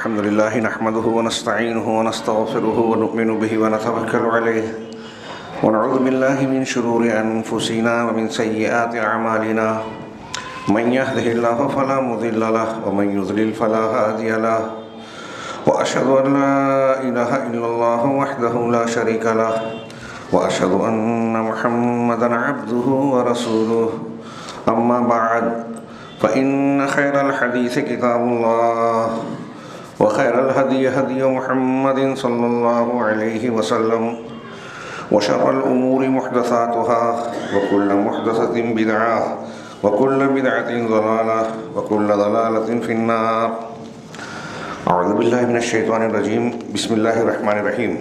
الحمد لله نحمده ونستعينه ونستغفره ونؤمن به ونتوكل عليه ونعوذ بالله من شرور أنفسنا ومن سيئات أعمالنا من يهده الله فلا مضل له ومن يضلل فلا هادي له وأشهد أن لا إله إلا الله وحده لا شريك له وأشهد أن محمدا عبده ورسوله أما بعد فإن خير الحديث كتاب الله وخير الهدي هدي محمد صلى الله عليه وسلم وشر الأمور محدثاتها وكل محدثة بدعة وكل بدعة ضلالة وكل ضلالة في النار. أعوذ بالله من الشيطان الرجيم. بسم الله الرحمن الرحيم.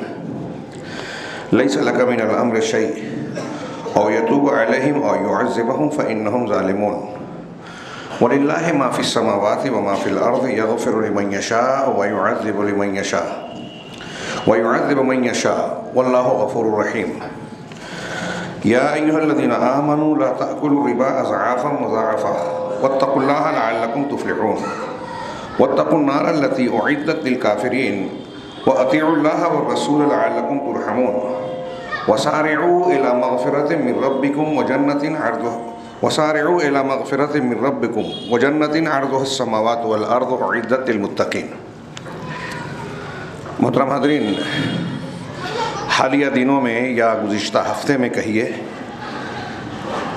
ليس لك من الأمر شيء أو يتوب عليهم أو يعذبهم فإنهم ظالمون ولله ما في السماوات وما في الأرض يغفر لمن يشاء ويعذب لمن يشاء ويعذب من يشاء والله غفور رحيم. يا أيها الذين آمنوا لا تأكلوا الربا أضعافا مضاعفة واتقوا الله لعلكم تفلحون واتقوا النار التي أعدت للكافرين وأطيعوا الله والرسول لعلكم ترحمون وسارعوا إلى مغفرة من ربكم وجنة عرضها السماوات والأرض أعدت للمتقين. محترم حاضرین، حالیہ دنوں میں یا گزشتہ ہفتے میں کہیے،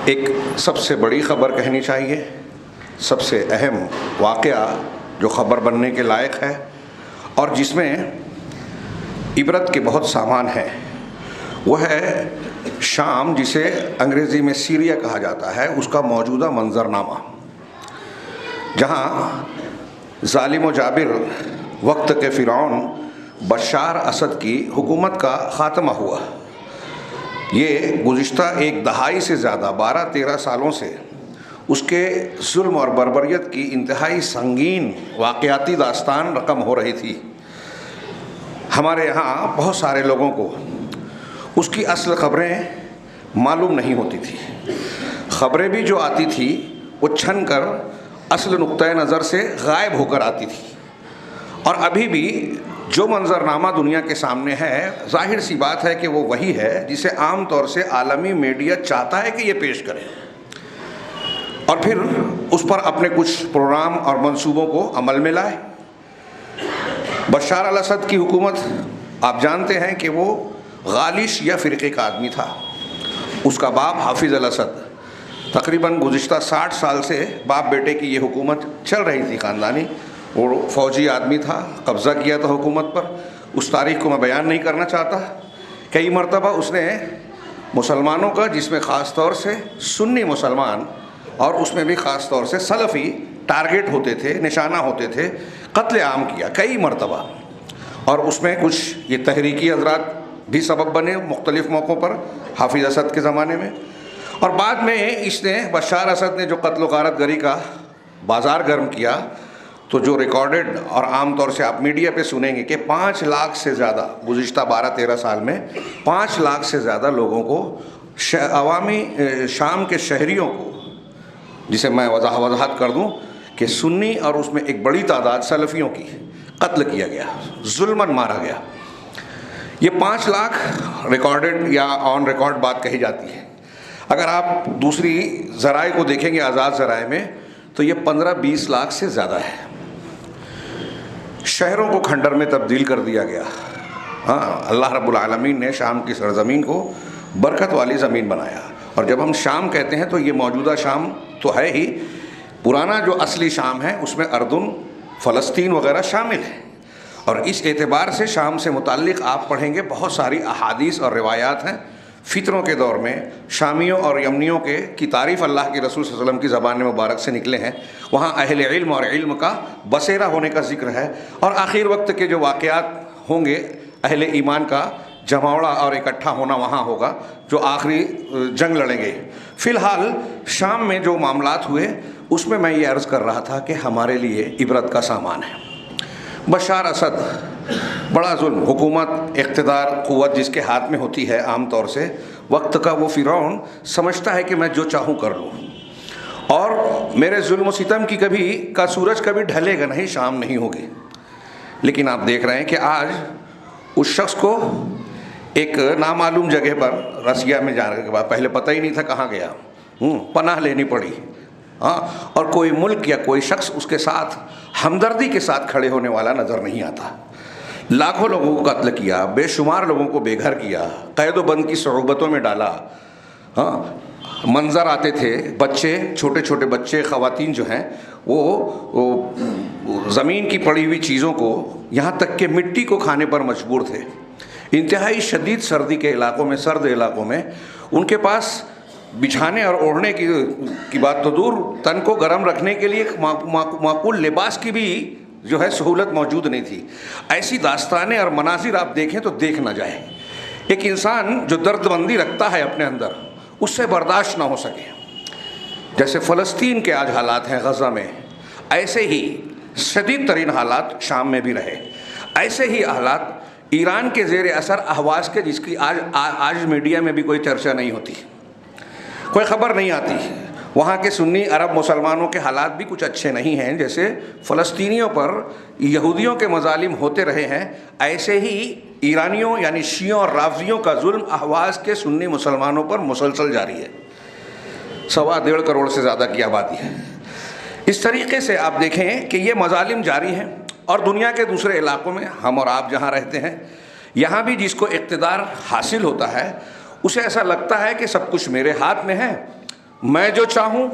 ایک سب سے بڑی خبر کہنی چاہیے، سب سے اہم واقعہ جو خبر بننے کے لائق ہے اور جس میں عبرت کے بہت سامان ہیں، وہ ہے شام، جسے انگریزی میں سیریا کہا جاتا ہے، اس کا موجودہ منظرنامہ، جہاں ظالم و جابر وقت کے فرعون بشار اسد کی حکومت کا خاتمہ ہوا. یہ گزشتہ ایک دہائی سے زیادہ 12-13 سالوں سے اس کے ظلم اور بربریت کی انتہائی سنگین واقعاتی داستان رقم ہو رہی تھی. ہمارے یہاں بہت سارے لوگوں کو اس کی اصل خبریں معلوم نہیں ہوتی تھی. خبریں بھی جو آتی تھی وہ چھن کر اصل نقطۂ نظر سے غائب ہو کر آتی تھی. اور ابھی بھی جو منظرنامہ دنیا کے سامنے ہے، ظاہر سی بات ہے کہ وہ وہی ہے جسے عام طور سے عالمی میڈیا چاہتا ہے کہ یہ پیش کرے، اور پھر اس پر اپنے کچھ پروگرام اور منصوبوں کو عمل میں لائے. بشار الاسد کی حکومت، آپ جانتے ہیں کہ وہ غالش یا فرقے کا آدمی تھا. اس کا باپ حافظ الاسد، تقریباً گزشتہ 60 سال سے باپ بیٹے کی یہ حکومت چل رہی تھی خاندانی. وہ فوجی آدمی تھا، قبضہ کیا تھا حکومت پر. اس تاریخ کو میں بیان نہیں کرنا چاہتا. کئی مرتبہ اس نے مسلمانوں کا، جس میں خاص طور سے سنی مسلمان اور اس میں بھی خاص طور سے سلفی ٹارگٹ ہوتے تھے، نشانہ ہوتے تھے، قتل عام کیا کئی مرتبہ. اور اس میں کچھ یہ تحریکی حضرات بھی سبب بنے مختلف موقعوں پر حافظ اسد کے زمانے میں. اور بعد میں اس نے بشار اسد نے جو قتل و غارت گری کا بازار گرم کیا، تو جو ریکارڈڈ اور عام طور سے آپ میڈیا پہ سنیں گے کہ 5 لاکھ سے زیادہ گزشتہ 12-13 سال میں 5 لاکھ سے زیادہ لوگوں کو، عوامی شام کے شہریوں کو، جسے میں وضاحت کر دوں کہ سنی اور اس میں ایک بڑی تعداد سلفیوں کی قتل کیا گیا، ظلماً مارا گیا. یہ 5 لاکھ ریکارڈڈ یا آن ریکارڈ بات کہی جاتی ہے. اگر آپ دوسری ذرائع کو دیکھیں گے، آزاد ذرائع میں، تو یہ 15-20 لاکھ سے زیادہ ہے. شہروں کو کھنڈر میں تبدیل کر دیا گیا. ہاں، اللہ رب العالمین نے شام کی سرزمین کو برکت والی زمین بنایا. اور جب ہم شام کہتے ہیں تو یہ موجودہ شام تو ہے ہی، پرانا جو اصلی شام ہے اس میں اردن، فلسطین وغیرہ شامل ہیں. اور اس اعتبار سے شام سے متعلق آپ پڑھیں گے بہت ساری احادیث اور روایات ہیں. فتنوں کے دور میں شامیوں اور یمنیوں کی تعریف اللہ کے رسول صلی اللہ علیہ وسلم کی زبان مبارک سے نکلے ہیں. وہاں اہل علم اور علم کا بسیرا ہونے کا ذکر ہے. اور آخر وقت کے جو واقعات ہوں گے، اہل ایمان کا جماوڑا اور اکٹھا ہونا وہاں ہوگا، جو آخری جنگ لڑیں گے. فی الحال شام میں جو معاملات ہوئے، اس میں یہ عرض کر رہا تھا کہ ہمارے لیے عبرت کا سامان ہے. بشار اسد بڑا ظلم، حکومت، اقتدار، قوت جس کے ہاتھ میں ہوتی ہے عام طور سے، وقت کا وہ فرعون سمجھتا ہے کہ میں جو چاہوں کر لوں، اور میرے ظلم و ستم کی کا سورج کبھی ڈھلے گا نہیں، شام نہیں ہوگی. لیکن آپ دیکھ رہے ہیں کہ آج اس شخص کو ایک نامعلوم جگہ پر رسیا میں جانے کے بعد، پہلے پتہ ہی نہیں تھا کہاں گیا، پناہ لینی پڑی، اور کوئی ملک یا کوئی شخص اس کے ساتھ ہمدردی کے ساتھ کھڑے ہونے والا نظر نہیں آتا۔ لاکھوں لوگوں کو قتل کیا، بے شمار لوگوں کو بے گھر کیا، قید و بند کی صعوبتوں میں ڈالا۔ منظر آتے تھے، بچے، چھوٹے چھوٹے بچے، خواتین جو ہیں وہ زمین کی پڑی ہوئی چیزوں کو، یہاں تک کہ مٹی کو کھانے پر مجبور تھے۔ انتہائی شدید سردی کے علاقوں میں، سرد علاقوں میں ان کے پاس بچھانے اور اوڑھنے کی بات تو دور، تن کو گرم رکھنے کے لیے معقول لباس کی بھی جو ہے سہولت موجود نہیں تھی۔ ایسی داستانیں اور مناظر آپ دیکھیں تو دیکھ نہ جائیں۔ ایک انسان جو درد مندی رکھتا ہے اپنے اندر، اس سے برداشت نہ ہو سکے۔ جیسے فلسطین کے آج حالات ہیں غزہ میں، ایسے ہی شدید ترین حالات شام میں بھی رہے۔ ایسے ہی حالات ایران کے زیر اثر اہواز کے، جس کی آج میڈیا میں بھی کوئی چرچا نہیں ہوتی، کوئی خبر نہیں آتی۔ وہاں کے سنی عرب مسلمانوں کے حالات بھی کچھ اچھے نہیں ہیں۔ جیسے فلسطینیوں پر یہودیوں کے مظالم ہوتے رہے ہیں، ایسے ہی ایرانیوں یعنی شیعوں اور رافضیوں کا ظلم اہواز کے سنی مسلمانوں پر مسلسل جاری ہے۔ 1.25 کروڑ سے زیادہ کی آبادی ہے۔ اس طریقے سے آپ دیکھیں کہ یہ مظالم جاری ہیں، اور دنیا کے دوسرے علاقوں میں، ہم اور آپ جہاں رہتے ہیں، یہاں بھی جس کو اقتدار حاصل ہوتا ہے اسے ایسا لگتا ہے کہ سب کچھ میرے ہاتھ میں ہے، میں جو چاہوں،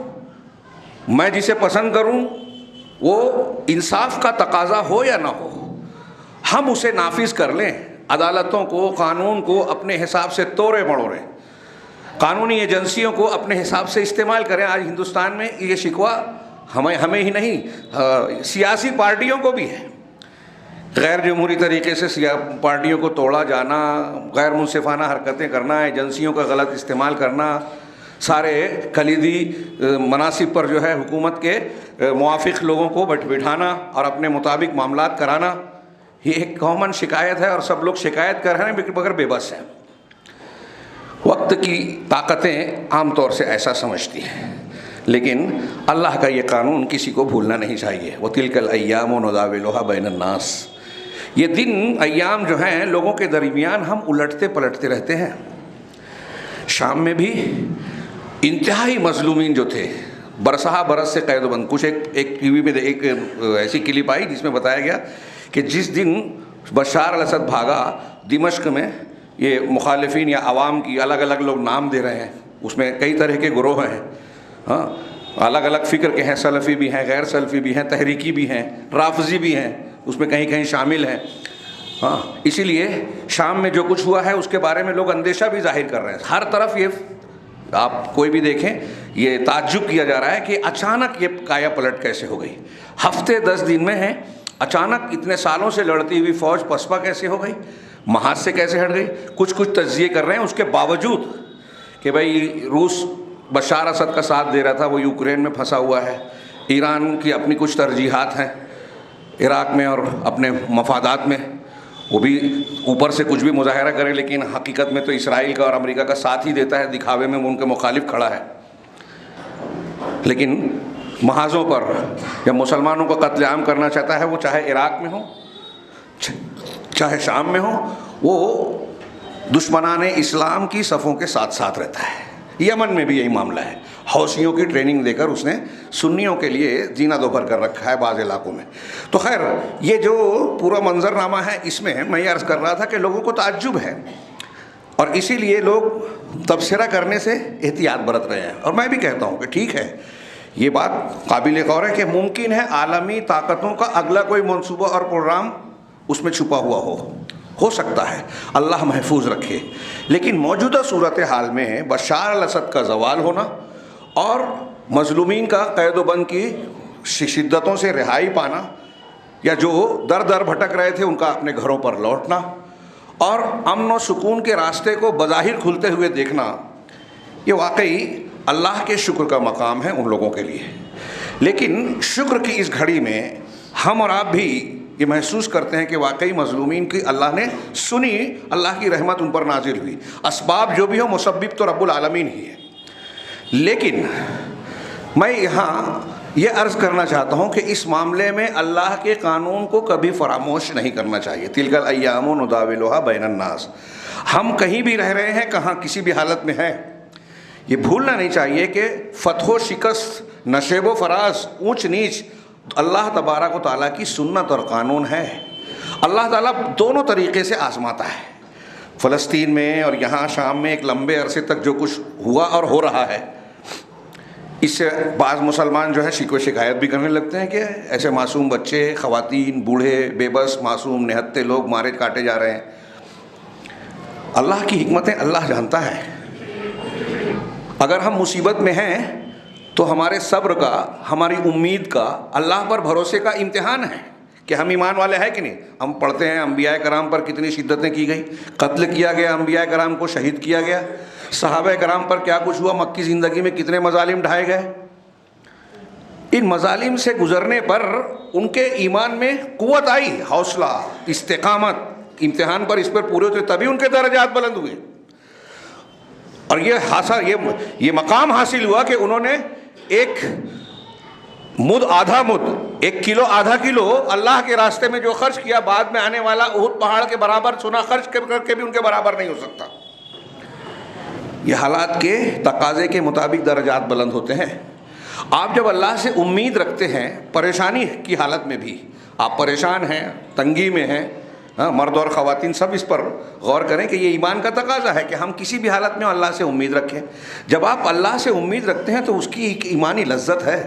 میں جسے پسند کروں، وہ انصاف کا تقاضا ہو یا نہ ہو، ہم اسے نافذ کر لیں، عدالتوں کو، قانون کو اپنے حساب سے توڑے مڑوڑے، قانونی ایجنسیوں کو اپنے حساب سے استعمال کریں۔ آج ہندوستان میں یہ شکوہ ہمیں ہی نہیں، سیاسی پارٹیوں کو بھی ہے۔ غیر جمہوری طریقے سے پارٹیوں کو توڑا جانا، غیر منصفانہ حرکتیں کرنا، ایجنسیوں کا غلط استعمال کرنا، سارے کلیدی مناصب پر جو ہے حکومت کے موافق لوگوں کو بٹھانا اور اپنے مطابق معاملات کرانا، یہ ایک کامن شکایت ہے، اور سب لوگ شکایت کر رہے ہیں مگر بے بس ہیں۔ وقت کی طاقتیں عام طور سے ایسا سمجھتی ہیں، لیکن اللہ کا یہ قانون کسی کو بھولنا نہیں چاہیے۔ وَتِلْكَ الْأَيَّامُ نُدَاوِلُهَا بَيْنَ النَّاسِ، یہ دن ایام جو ہیں لوگوں کے درمیان ہم الٹتے پلٹتے رہتے ہیں۔ شام میں بھی انتہائی مظلومین جو تھے، برسہ برس سے قید و بند، کچھ ایک ٹی وی میں ایک ایسی کلپ آئی جس میں بتایا گیا کہ جس دن بشار الاسد بھاگا دمشق میں، یہ مخالفین یا عوام کی الگ الگ لوگ نام دے رہے ہیں، اس میں کئی طرح کے گروہ ہیں، الگ الگ فکر کے ہیں، سلفی بھی ہیں، غیر سلفی بھی ہیں، تحریکی بھی ہیں، رافضی بھی ہیں، اس میں کہیں کہیں شامل ہیں۔ اسی لیے شام میں جو کچھ ہوا ہے اس کے بارے میں لوگ اندیشہ بھی ظاہر کر رہے ہیں۔ ہر طرف یہ آپ کوئی بھی دیکھیں، یہ تعجب کیا جا رہا ہے کہ اچانک یہ کایا پلٹ کیسے ہو گئی۔ ہفتے 10 دن میں ہیں، اچانک اتنے سالوں سے لڑتی ہوئی فوج پسپا کیسے ہو گئی، محاذ سے کیسے ہٹ گئی۔ کچھ تجزیے کر رہے ہیں اس کے باوجود کہ بھائی روس بشار اسد کا ساتھ دے رہا تھا، وہ یوکرین میں پھنسا ہوا ہے، ایران کی اپنی کچھ ترجیحات ہیں عراق میں اور اپنے مفادات میں، وہ بھی اوپر سے کچھ بھی مظاہرہ کرے لیکن حقیقت میں تو اسرائیل کا اور امریکہ کا ساتھ ہی دیتا ہے، دکھاوے میں وہ ان کے مخالف کھڑا ہے۔ لیکن محاذوں پر جب مسلمانوں کا قتل عام کرنا چاہتا ہے، وہ چاہے عراق میں ہو چاہے شام میں ہو، وہ دشمنان اسلام کی صفوں کے ساتھ ساتھ رہتا ہے۔ یمن میں بھی یہی معاملہ ہے، حوثیوں کی ٹریننگ دے کر اس نے سنیوں کے لیے زینہ دوپہر کر رکھا ہے بعض علاقوں میں۔ تو خیر، یہ جو پورا منظرنامہ ہے، اس میں میں یہ عرض کر رہا تھا کہ لوگوں کو تعجب ہے، اور اسی لیے لوگ تبصرہ کرنے سے احتیاط برت رہے ہیں۔ اور میں بھی کہتا ہوں کہ ٹھیک ہے، یہ بات قابل غور ہے کہ ممکن ہے عالمی طاقتوں کا اگلا کوئی منصوبہ اور پروگرام اس میں چھپا ہوا ہو سکتا ہے، اللہ محفوظ رکھے۔ لیکن موجودہ صورتحال میں بشار الاسد کا زوال ہونا اور مظلومین کا قید و بند کی شدتوں سے رہائی پانا، یا جو در در بھٹک رہے تھے ان کا اپنے گھروں پر لوٹنا، اور امن و سکون کے راستے کو بظاہر کھلتے ہوئے دیکھنا، یہ واقعی اللہ کے شکر کا مقام ہے ان لوگوں کے لیے۔ لیکن شکر کی اس گھڑی میں ہم اور آپ بھی یہ محسوس کرتے ہیں کہ واقعی مظلومین کی اللہ نے سنی، اللہ کی رحمت ان پر نازل ہوئی۔ اسباب جو بھی ہو، مسبب تو رب العالمین ہی ہے۔ لیکن میں یہاں یہ عرض کرنا چاہتا ہوں کہ اس معاملے میں اللہ کے قانون کو کبھی فراموش نہیں کرنا چاہیے. تلک الایام نداولها بین الناس. ہم کہیں بھی رہ رہے ہیں, کہاں کسی بھی حالت میں ہیں, یہ بھولنا نہیں چاہیے کہ فتح و شکست, نشیب و فراز, اونچ نیچ اللہ تبارک و تعالیٰ کی سنت اور قانون ہے. اللہ تعالیٰ دونوں طریقے سے آزماتا ہے. فلسطین میں اور یہاں شام میں ایک لمبے عرصے تک جو کچھ ہوا اور ہو رہا ہے, اس سے بعض مسلمان جو ہے شکوہ شکایت بھی کرنے لگتے ہیں کہ ایسے معصوم بچے, خواتین, بوڑھے, بے بس, معصوم نہتے لوگ مارے کاٹے جا رہے ہیں. اللہ کی حکمتیں اللہ جانتا ہے. اگر ہم مصیبت میں ہیں تو ہمارے صبر کا, ہماری امید کا, اللہ پر بھروسے کا امتحان ہے کہ ہم ایمان والے ہیں کہ نہیں. ہم پڑھتے ہیں انبیاء کرام پر کتنی شدتیں کی گئی, قتل کیا گیا, انبیاء کرام کو شہید کیا گیا, صحابہ کرام پر کیا کچھ ہوا, مکی زندگی میں کتنے مظالم ڈھائے گئے. ان مظالم سے گزرنے پر ان کے ایمان میں قوت آئی, حوصلہ, استقامت, امتحان پر اس پر پورے ہوتے تبھی ان کے درجات بلند ہوئے. اور یہ مقام حاصل ہوا کہ انہوں نے ایک مد, آدھا مد, 1 کلو, آدھا کلو اللہ کے راستے میں جو خرچ کیا, بعد میں آنے والا احد پہاڑ کے برابر سونا خرچ کر کے بھی ان کے برابر نہیں ہو سکتا. یہ حالات کے تقاضے کے مطابق درجات بلند ہوتے ہیں. آپ جب اللہ سے امید رکھتے ہیں, پریشانی کی حالت میں بھی آپ پریشان ہیں, تنگی میں ہیں, مرد اور خواتین سب اس پر غور کریں کہ یہ ایمان کا تقاضا ہے کہ ہم کسی بھی حالت میں اللہ سے امید رکھیں. جب آپ اللہ سے امید رکھتے ہیں تو اس کی ایک ایمانی لذت ہے.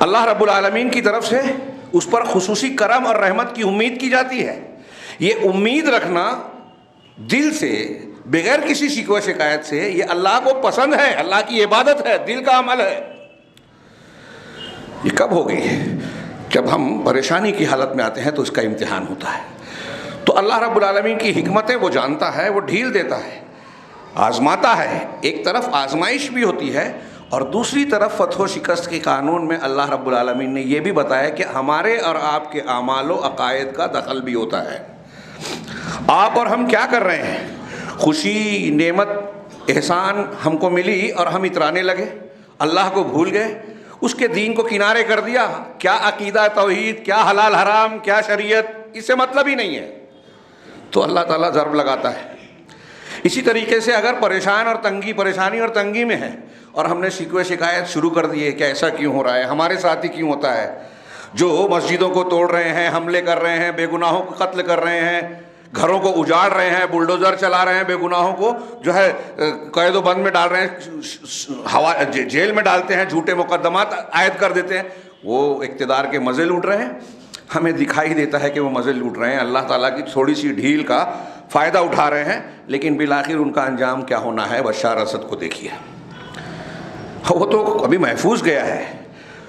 اللہ رب العالمین کی طرف سے اس پر خصوصی کرم اور رحمت کی امید کی جاتی ہے. یہ امید رکھنا دل سے, بغیر کسی شکوہ شکایت سے, یہ اللہ کو پسند ہے, اللہ کی عبادت ہے, دل کا عمل ہے. یہ کب ہوگی؟ جب ہم پریشانی کی حالت میں آتے ہیں تو اس کا امتحان ہوتا ہے. تو اللہ رب العالمین کی حکمتیں وہ جانتا ہے, وہ ڈھیل دیتا ہے, آزماتا ہے. ایک طرف آزمائش بھی ہوتی ہے اور دوسری طرف فتح و شکست کے قانون میں اللہ رب العالمین نے یہ بھی بتایا کہ ہمارے اور آپ کے اعمال و عقائد کا دخل بھی ہوتا ہے. آپ اور ہم کیا کر رہے ہیں؟ خوشی, نعمت, احسان ہم کو ملی اور ہم اترانے لگے, اللہ کو بھول گئے, اس کے دین کو کنارے کر دیا. کیا عقیدہ توحید, کیا حلال حرام, کیا شریعت, اس سے مطلب ہی نہیں ہے. تو اللہ تعالیٰ ضرب لگاتا ہے. اسی طریقے سے اگر پریشانی اور تنگی میں ہے اور ہم نے شکوہ شکایت شروع کر دیے کہ ایسا کیوں ہو رہا ہے, ہمارے ساتھ ہی کیوں ہوتا ہے, جو مسجدوں کو توڑ رہے ہیں, حملے کر رہے ہیں, بے گناہوں کو قتل کر رہے ہیں, گھروں کو اجاڑ رہے ہیں, بلڈوزر چلا رہے ہیں, بے گناہوں کو جو ہے قید و بند میں ڈال رہے ہیں, جیل میں ڈالتے ہیں, جھوٹے مقدمات عائد کر دیتے ہیں, وہ اقتدار کے مزے لوٹ رہے ہیں. ہمیں دکھائی دیتا ہے کہ وہ مزے لوٹ رہے ہیں, اللہ تعالیٰ کی تھوڑی سی ڈھیل کا فائدہ اٹھا رہے ہیں, لیکن بالآخر ان کا انجام کیا ہونا ہے بشار اسد کو دیکھیے. وہ تو ابھی محفوظ گیا ہے,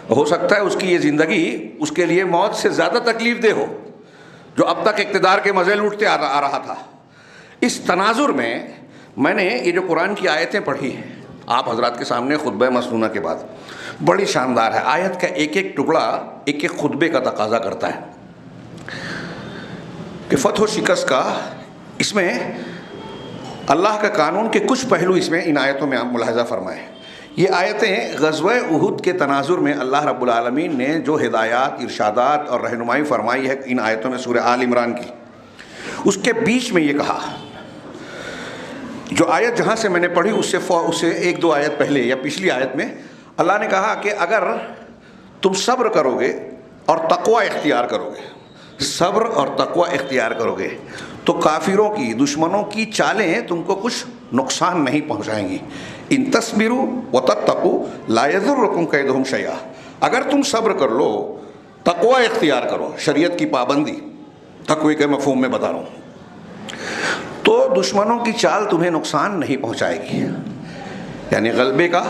ہو سکتا ہے اس کی یہ زندگی اس کے لیے موت سے زیادہ تکلیف دہ ہو جو اب تک اقتدار کے مزے لوٹتے آ رہا تھا. اس تناظر میں میں نے یہ جو قرآن کی آیتیں پڑھی ہیں آپ حضرات کے سامنے خطبہ مسنونہ کے بعد, بڑی شاندار ہے. آیت کا ایک ایک ٹکڑا ایک ایک خطبے کا تقاضا کرتا ہے کہ فتح و شکست کا, اس میں اللہ کا قانون کے کچھ پہلو اس میں ان آیتوں میں آپ ملاحظہ فرمائیں. یہ آیتیں غزوہ احد کے تناظر میں اللہ رب العالمین نے جو ہدایات, ارشادات اور رہنمائی فرمائی ہے ان آیتوں میں سورہ آل عمران کی, اس کے بیچ میں یہ کہا, جو آیت جہاں سے میں نے پڑھی اس سے 1-2 آیت پہلے یا پچھلی آیت میں اللہ نے کہا کہ اگر تم صبر کرو گے اور تقوی اختیار کرو گے, صبر اور تقوی اختیار کرو گے تو کافروں کی, دشمنوں کی چالیں تم کو کچھ نقصان نہیں پہنچائیں گی. ان تصبروا وتتقوا لا یضرکم کیدہم شیئا. اگر تم صبر کر لو, تقوی اختیار کرو, شریعت کی پابندی, تقوی کے مفہوم میں بتا رہا ہوں, تو دشمنوں کی چال تمہیں نقصان نہیں پہنچائے گی. یعنی غلبے کا,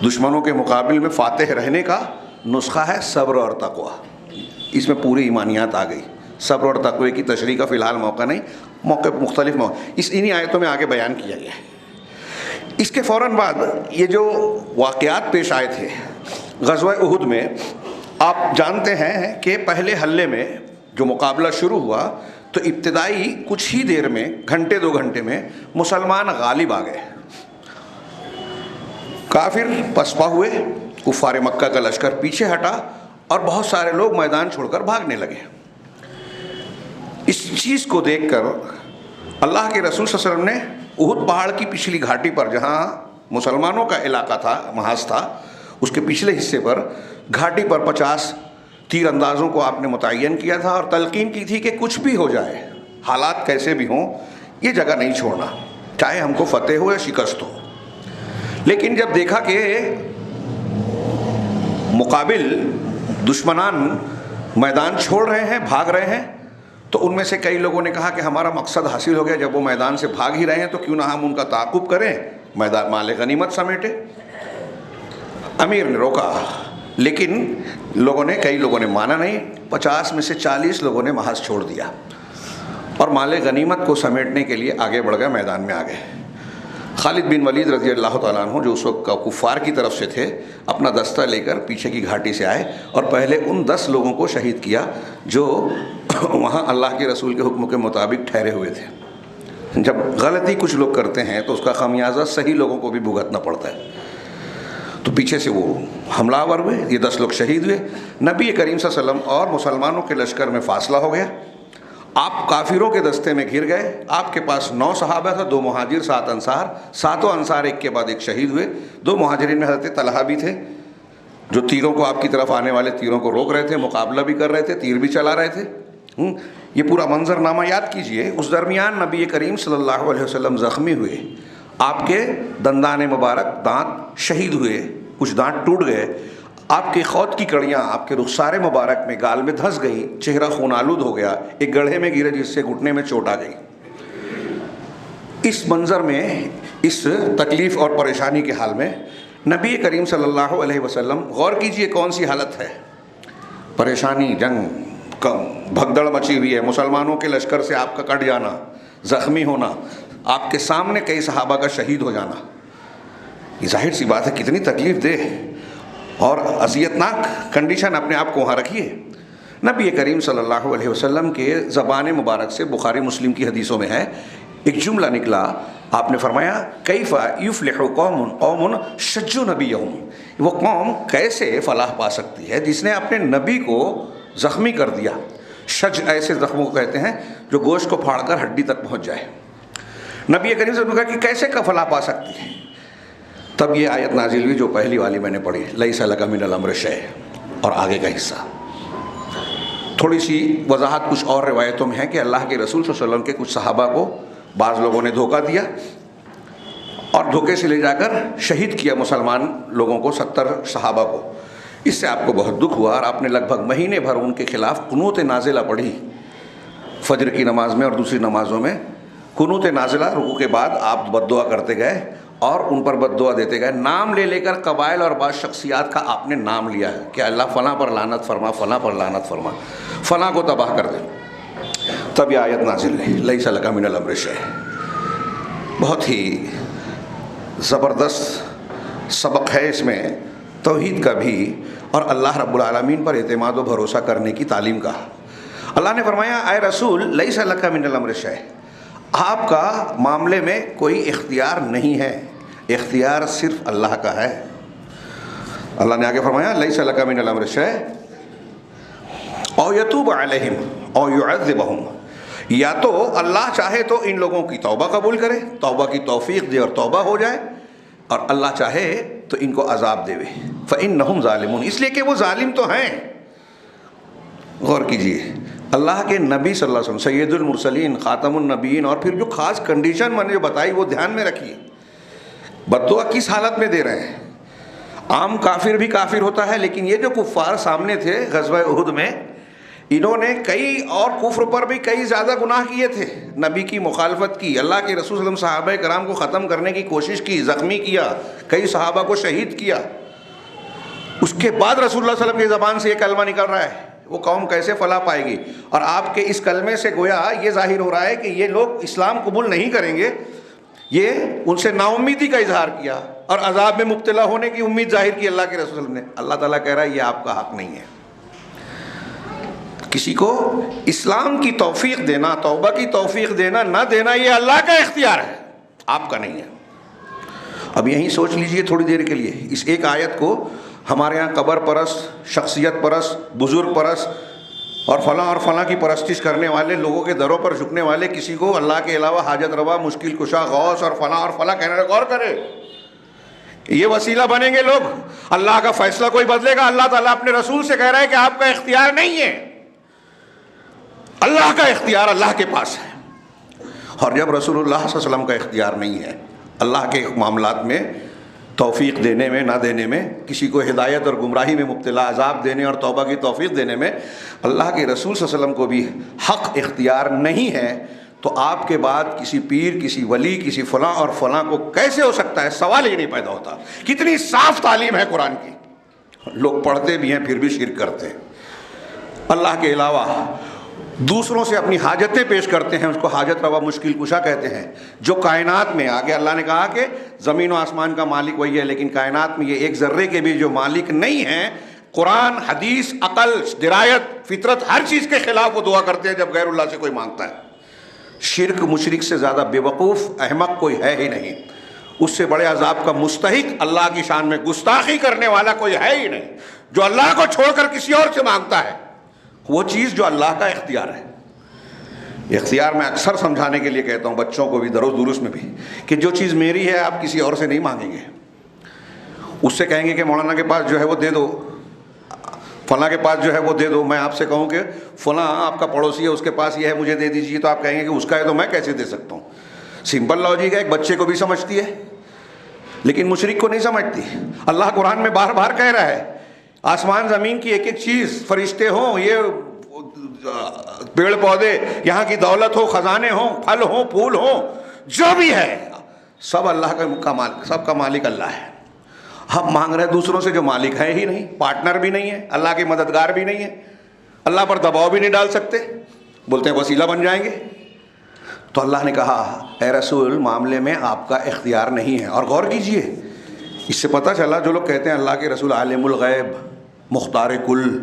دشمنوں کے مقابل میں فاتح رہنے کا نسخہ ہے صبر اور تقوی. اس میں پوری ایمانیات آ گئی. صبر اور تقوی کی تشریح کا فی الحال موقع نہیں, موقع مختلف انہی آیتوں میں آگے بیان کیا گیا ہے. اس کے فوراً بعد یہ جو واقعات پیش آئے تھے غزوہ احد میں, آپ جانتے ہیں کہ پہلے حلے میں جو مقابلہ شروع ہوا تو ابتدائی کچھ ہی دیر میں, گھنٹے 2 گھنٹے میں مسلمان غالب آ گئے. کافر پسپا ہوئے کفار مکہ کا لشکر پیچھے ہٹا اور بہت سارے لوگ میدان چھوڑ کر بھاگنے لگے۔ اس چیز کو دیکھ کر اللہ کے رسول صلی اللہ علیہ وسلم نے احد پہاڑ کی پچھلی گھاٹی پر، جہاں مسلمانوں کا علاقہ تھا، محاذ تھا، اس کے پچھلے حصے پر گھاٹی پر 50 تیر اندازوں کو آپ نے متعین کیا تھا اور تلقین کی تھی کہ کچھ بھی ہو جائے، حالات کیسے بھی ہوں، یہ جگہ نہیں چھوڑنا، چاہے ہم کو فتح ہو یا شکست ہو۔ لیکن جب دیکھا کہ مقابل دشمنان میدان چھوڑ رہے ہیں، بھاگ رہے ہیں، تو ان میں سے کئی لوگوں نے کہا کہ ہمارا مقصد حاصل ہو گیا، جب وہ میدان سے بھاگ ہی رہے ہیں تو کیوں نہ ہم ان کا تعاقب کریں، میدان مال غنیمت سمیٹے۔ امیر نے روکا، لیکن کئی لوگوں نے مانا نہیں۔ 50 میں سے 40 لوگوں نے محاذ چھوڑ دیا اور مال غنیمت کو سمیٹنے کے لیے آگے بڑھ گئے، میدان میں آ گئے۔ خالد بن ولید رضی اللہ تعالیٰ عنہ، جو اس وقت کفار کی طرف سے تھے، اپنا دستہ لے کر پیچھے کی گھاٹی سے آئے اور پہلے ان 10 لوگوں کو شہید کیا جو وہاں اللہ کے رسول کے حکم کے مطابق ٹھہرے ہوئے تھے۔ جب غلطی کچھ لوگ کرتے ہیں تو اس کا خمیازہ صحیح لوگوں کو بھی بھگتنا پڑتا ہے۔ تو پیچھے سے وہ حملہ آور ہوئے، یہ 10 لوگ شہید ہوئے۔ نبی کریم صلی اللہ علیہ وسلم اور مسلمانوں کے لشکر میں فاصلہ ہو گیا، آپ کافروں کے دستے میں گھر گئے۔ آپ کے پاس 9 صحابہ تھا، 2 مہاجر 7 انصار، ساتوں انصار ایک کے بعد ایک شہید ہوئے۔ 2 مہاجرین میں حضرت طلحہ بھی تھے، جو تیروں کو، آپ کی طرف آنے والے تیروں کو روک رہے تھے، مقابلہ بھی کر رہے تھے، تیر بھی چلا رہے تھے۔ یہ پورا منظر نامہ یاد کیجئے۔ اس درمیان نبی کریم صلی اللہ علیہ وسلم زخمی ہوئے، آپ کے دندان مبارک، دانت شہید ہوئے، کچھ دانت ٹوٹ گئے، آپ کے خود کی کڑیاں آپ کے رخسار مبارک میں، گال میں دھنس گئی، چہرہ خون آلود ہو گیا، ایک گڑھے میں گرے جس سے گھٹنے میں چوٹ آ گئی۔ اس منظر میں، اس تکلیف اور پریشانی کے حال میں نبی کریم صلی اللہ علیہ وسلم، غور کیجئے کون سی حالت ہے، پریشانی، جنگ، بھگدڑ مچی ہوئی ہے، مسلمانوں کے لشکر سے آپ کا کٹ جانا، زخمی ہونا، آپ کے سامنے کئی صحابہ کا شہید ہو جانا، یہ ظاہر سی بات ہے کتنی تکلیف دہ اور اذیتناک کنڈیشن اپنے آپ کو وہاں رکھیے۔ نبی کریم صلی اللہ علیہ وسلم کے زبان مبارک سے، بخاری مسلم کی حدیثوں میں ہے، ایک جملہ نکلا، آپ نے فرمایا کیف یفلح قوم شجوا نبیہم، وہ قوم کیسے فلاح پا سکتی ہے جس نے اپنے نبی کو زخمی کر دیا۔ شج ایسے زخموں کو کہتے ہیں جو گوشت کو پھاڑ کر ہڈی تک پہنچ جائے۔ نبی کریم صلی اللہ علیہ وسلم نے کہا کہ کیسے کا فلاح پا سکتی ہے؟ تب یہ آیت نازل ہوئی جو پہلی والی میں نے پڑھی، لیس لک من الامر شیء، اور آگے کا حصہ۔ تھوڑی سی وضاحت کچھ اور روایتوں میں ہے کہ اللہ کے رسول صلی اللہ علیہ وسلم کے کچھ صحابہ کو بعض لوگوں نے دھوکہ دیا اور دھوکے سے لے جا کر شہید کیا مسلمان لوگوں کو، 70 صحابہ کو۔ اس سے آپ کو بہت دکھ ہوا اور آپ نے لگ بھگ مہینے بھر ان کے خلاف قنوت نازلہ پڑھی، فجر کی نماز میں اور دوسری نمازوں میں قنوت نازلہ، رکوع کے بعد آپ بد دعا کرتے گئے اور ان پر بد دعا دیتے گئے، نام لے لے کر قبائل اور بعض شخصیات کا آپ نے نام لیا ہے کہ اللہ فلاں پر لعنت فرما، فلاں پر لعنت فرما، فلاں کو تباہ کر دے۔ تب یہ آیت نازل ہے، لیس لک من الامر شیء۔ بہت ہی زبردست سبق ہے اس میں، توحید کا بھی اور اللہ رب العالمین پر اعتماد و بھروسہ کرنے کی تعلیم کا۔ اللہ نے فرمایا اے رسول لیس لک من الامر شیء، آپ کا معاملے میں کوئی اختیار نہیں ہے، اختیار صرف اللہ کا ہے۔ اللہ نے آگے فرمایا لیس لک من الامر شیء او یتوب علیہم او یعذبہم، یا تو اللہ چاہے تو ان لوگوں کی توبہ قبول کرے، توبہ کی توفیق دے اور توبہ ہو جائے، اور اللہ چاہے تو ان کو عذاب دے۔ فإنہم ظالمون، اس لیے کہ وہ ظالم تو ہیں۔ غور کیجئے، اللہ کے نبی صلی اللہ علیہ وسلم، سید المرسلین، خاتم النبیین، اور پھر جو خاص کنڈیشن میں نے جو بتائی وہ دھیان میں رکھیے، بد دعا کس حالت میں دے رہے ہیں۔ عام کافر بھی کافر ہوتا ہے، لیکن یہ جو کفار سامنے تھے غزوہ احد میں، انہوں نے کئی اور کفر پر بھی کئی زیادہ گناہ کیے تھے، نبی کی مخالفت کی، اللہ کے رسول صلی اللہ علیہ وسلم صحابہ کرام کو ختم کرنے کی کوشش کی، زخمی کیا، کئی صحابہ کو شہید کیا۔ اس کے بعد رسول اللہ صلی اللہ علیہ وسلم کی زبان سے یہ کلمہ نکل رہا ہے، وہ قوم کیسے فلاح پائے گی؟ اور آپ کے اس کلمے سے گویا یہ ظاہر ہو رہا ہے کہ یہ لوگ اسلام قبول نہیں کریں گے۔ یہ ان سے نا امیدی کا اظہار کیا اور عذاب میں مبتلا ہونے کی امید ظاہر کی اللہ کے رسول صلی اللہ علیہ وسلم نے۔ اللہ تعالیٰ کہہ رہا ہے یہ آپ کا حق نہیں ہے۔ کسی کو اسلام کی توفیق دینا، توبہ کی توفیق دینا نہ دینا، یہ اللہ کا اختیار ہے، آپ کا نہیں ہے۔ اب یہیں سوچ لیجئے تھوڑی دیر کے لیے، اس ایک آیت کو ہمارے یہاں قبر پرست، شخصیت پرست، بزرگ پرست اور فلاں کی پرستش کرنے والے لوگوں کے دروں پر جھکنے والے کسی کو اللہ کے علاوہ حاجت روا، مشکل کشا، غوث اور فلاں کہنے لگے. غور کرے، یہ وسیلہ بنیں گے لوگ. اللہ کا فیصلہ کوئی بدلے گا؟ اللہ تعالیٰ اپنے رسول سے کہہ رہا ہے کہ آپ کا اختیار نہیں ہے، اللہ کا اختیار اللہ کے پاس ہے. اور جب رسول اللہ صلی اللہ علیہ وسلم کا اختیار نہیں ہے اللہ کے معاملات میں، توفیق دینے میں، نہ دینے میں، کسی کو ہدایت اور گمراہی میں مبتلا، عذاب دینے اور توبہ کی توفیق دینے میں اللہ کے رسول صلی اللہ علیہ وسلم کو بھی حق اختیار نہیں ہے، تو آپ کے بعد کسی پیر، کسی ولی، کسی فلاں اور فلاں کو کیسے ہو سکتا ہے؟ سوال ہی نہیں پیدا ہوتا. کتنی صاف تعلیم ہے قرآن کی. لوگ پڑھتے بھی ہیں پھر بھی شرک کرتے ہیں. اللہ کے علاوہ دوسروں سے اپنی حاجتیں پیش کرتے ہیں، اس کو حاجت روا، مشکل کشا کہتے ہیں. جو کائنات میں آگے اللہ نے کہا کہ زمین و آسمان کا مالک وہی ہے، لیکن کائنات میں یہ ایک ذرے کے بھی جو مالک نہیں ہیں، قرآن، حدیث، عقل، درایت، فطرت، ہر چیز کے خلاف وہ دعا کرتے ہیں جب غیر اللہ سے کوئی مانگتا ہے. شرک مشرک سے زیادہ بے وقوف احمق کوئی ہے ہی نہیں. اس سے بڑے عذاب کا مستحق، اللہ کی شان میں گستاخی کرنے والا کوئی ہے ہی نہیں. جو اللہ کو چھوڑ کر کسی اور سے مانگتا ہے، وہ چیز جو اللہ کا اختیار ہے. اختیار میں اکثر سمجھانے کے لیے کہتا ہوں بچوں کو بھی، دروس دروس میں بھی، کہ جو چیز میری ہے آپ کسی اور سے نہیں مانگیں گے. اس سے کہیں گے کہ مولانا کے پاس جو ہے وہ دے دو، فلاں کے پاس جو ہے وہ دے دو. میں آپ سے کہوں کہ فلاں آپ کا پڑوسی ہے، اس کے پاس یہ ہے، مجھے دے دیجیے، تو آپ کہیں گے کہ اس کا ہے تو میں کیسے دے سکتا ہوں. سمپل لاجک ہے، ایک بچے کو بھی سمجھتی ہے لیکن مشرک کو نہیں سمجھتی. اللہ قرآن میں بار بار کہہ رہا ہے آسمان زمین کی ایک ایک چیز، فرشتے ہوں، یہ پیڑ پودے، یہاں کی دولت ہو، خزانے ہوں، پھل ہوں، پھول ہوں، جو بھی ہے سب اللہ کا مالک، سب کا مالک اللہ ہے. ہم مانگ رہے ہیں دوسروں سے جو مالک ہے ہی نہیں، پارٹنر بھی نہیں ہے، اللہ کے مددگار بھی نہیں ہے، اللہ پر دباؤ بھی نہیں ڈال سکتے، بولتے ہیں وسیلہ بن جائیں گے. تو اللہ نے کہا اے رسول معاملے میں آپ کا اختیار نہیں ہے. اور غور کیجئے، اس سے پتہ چلا جو لوگ کہتے ہیں اللہ کے رسول عالم الغیب، مختار کل،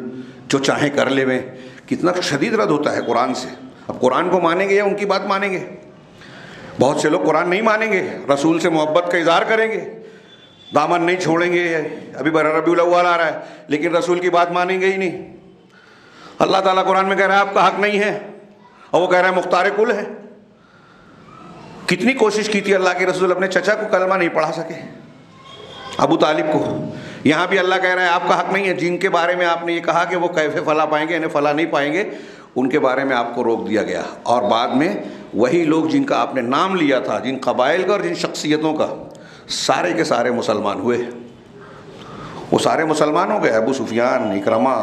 جو چاہیں کر لے میں، کتنا شدید رد ہوتا ہے قرآن سے. اب قرآن کو مانیں گے یا ان کی بات مانیں گے؟ بہت سے لوگ قرآن نہیں مانیں گے، رسول سے محبت کا اظہار کریں گے، دامن نہیں چھوڑیں گے. ابھی ربیع الاول آ رہا ہے لیکن رسول کی بات مانیں گے ہی نہیں. اللہ تعالیٰ قرآن میں کہہ رہا ہے آپ کا حق نہیں ہے، اور وہ کہہ رہا ہے مختار کل ہے. کتنی کوشش کی تھی اللہ کے رسول، اپنے چچا کو کلمہ نہیں پڑھا سکے، ابو طالب کو. یہاں بھی اللہ کہہ رہا ہے آپ کا حق نہیں ہے. جن کے بارے میں آپ نے یہ کہا کہ وہ کیفے فلاح پائیں گے، انہیں فلاح نہیں پائیں گے، ان کے بارے میں آپ کو روک دیا گیا. اور بعد میں وہی لوگ جن کا آپ نے نام لیا تھا، جن قبائل کا اور جن شخصیتوں کا، سارے کے سارے مسلمان ہوئے. وہ سارے مسلمان ہو گئے. ابو سفیان، اکرمہ،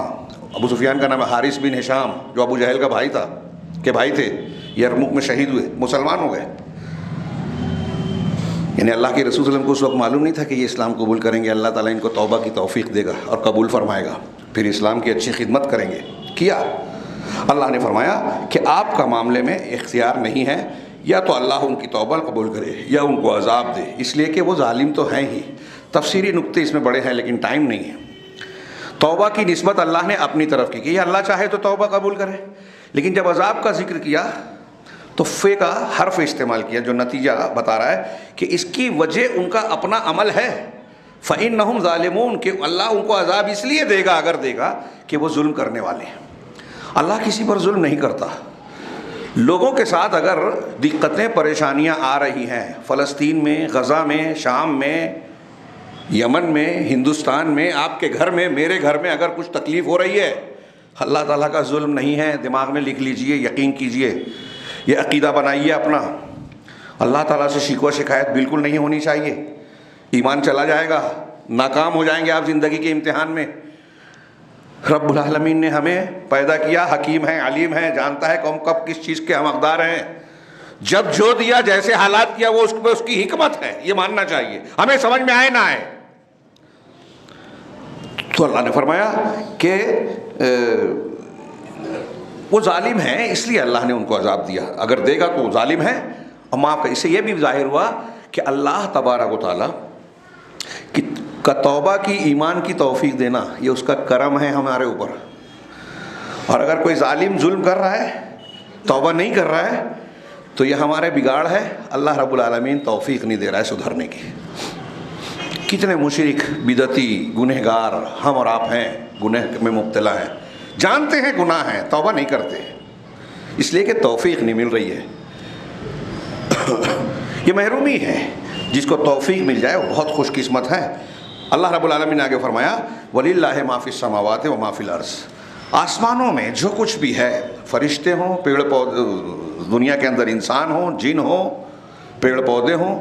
ابو سفیان کا نام ہے حارث بن ہشام، جو ابو جہل کا بھائی تھا، کے بھائی تھے، یرموک میں شہید ہوئے، مسلمان ہو گئے. یعنی اللہ کے رسول صلی اللہ علیہ وسلم کو اس وقت معلوم نہیں تھا کہ یہ اسلام قبول کریں گے، اللہ تعالیٰ ان کو توبہ کی توفیق دے گا اور قبول فرمائے گا، پھر اسلام کی اچھی خدمت کریں گے. کیا اللہ نے فرمایا کہ آپ کا معاملے میں اختیار نہیں ہے، یا تو اللہ ان کی توبہ قبول کرے یا ان کو عذاب دے، اس لیے کہ وہ ظالم تو ہیں ہی. تفسیری نقطے اس میں بڑے ہیں لیکن ٹائم نہیں ہے. توبہ کی نسبت اللہ نے اپنی طرف کی کہ اللہ چاہے تو توبہ قبول کرے، لیکن جب عذاب کا ذکر کیا تو فے کا حرف استعمال کیا، جو نتیجہ بتا رہا ہے کہ اس کی وجہ ان کا اپنا عمل ہے. فَإِنَّهُمْ ظَالِمُونَ، کہ اللہ ان کو عذاب اس لیے دے گا اگر دے گا کہ وہ ظلم کرنے والے ہیں. اللہ کسی پر ظلم نہیں کرتا. لوگوں کے ساتھ اگر دقتیں پریشانیاں آ رہی ہیں، فلسطین میں، غزہ میں، شام میں، یمن میں، ہندوستان میں، آپ کے گھر میں، میرے گھر میں اگر کچھ تکلیف ہو رہی ہے، اللہ تعالیٰ کا ظلم نہیں ہے. دماغ میں لکھ لیجئے، یقین کیجئے، یہ عقیدہ بنائیے اپنا. اللہ تعالیٰ سے شکوہ شکایت بالکل نہیں ہونی چاہیے. ایمان چلا جائے گا، ناکام ہو جائیں گے آپ زندگی کے امتحان میں. رب العالمین نے ہمیں پیدا کیا، حکیم ہے، علیم ہے، جانتا ہے کون کب کس چیز کے ہم حقدار ہیں. جب جو دیا، جیسے حالات کیا، وہ اس پہ اس کی حکمت ہے، یہ ماننا چاہیے، ہمیں سمجھ میں آئے نہ آئے. تو اللہ نے فرمایا کہ وہ ظالم ہیں، اس لیے اللہ نے ان کو عذاب دیا. اگر دے گا تو وہ ظالم ہے اور معاف کر. اس سے یہ بھی ظاہر ہوا کہ اللہ تبارک و تعالیٰ کا توبہ کی، ایمان کی توفیق دینا، یہ اس کا کرم ہے ہمارے اوپر. اور اگر کوئی ظالم ظلم کر رہا ہے، توبہ نہیں کر رہا ہے، تو یہ ہمارے بگاڑ ہے. اللہ رب العالمین توفیق نہیں دے رہا ہے سدھرنے کی. کتنے مشرک بدعتی گنہگار ہم اور آپ ہیں، گناہ میں مبتلا ہیں، جانتے ہیں گناہ ہیں، توبہ نہیں کرتے اس لیے کہ توفیق نہیں مل رہی ہے۔ یہ محرومی ہے، جس کو توفیق مل جائے وہ بہت خوش قسمت ہے۔ اللہ رب العالمین نے آگے فرمایا وَلِلَّهِ مَا فِي السَّمَاوَاتِ وَمَا فِي الْأَرْضِ، آسمانوں میں جو کچھ بھی ہے، فرشتے ہوں، پیڑ پودے، دنیا کے اندر انسان ہوں، جن ہوں، پیڑ پودے ہوں،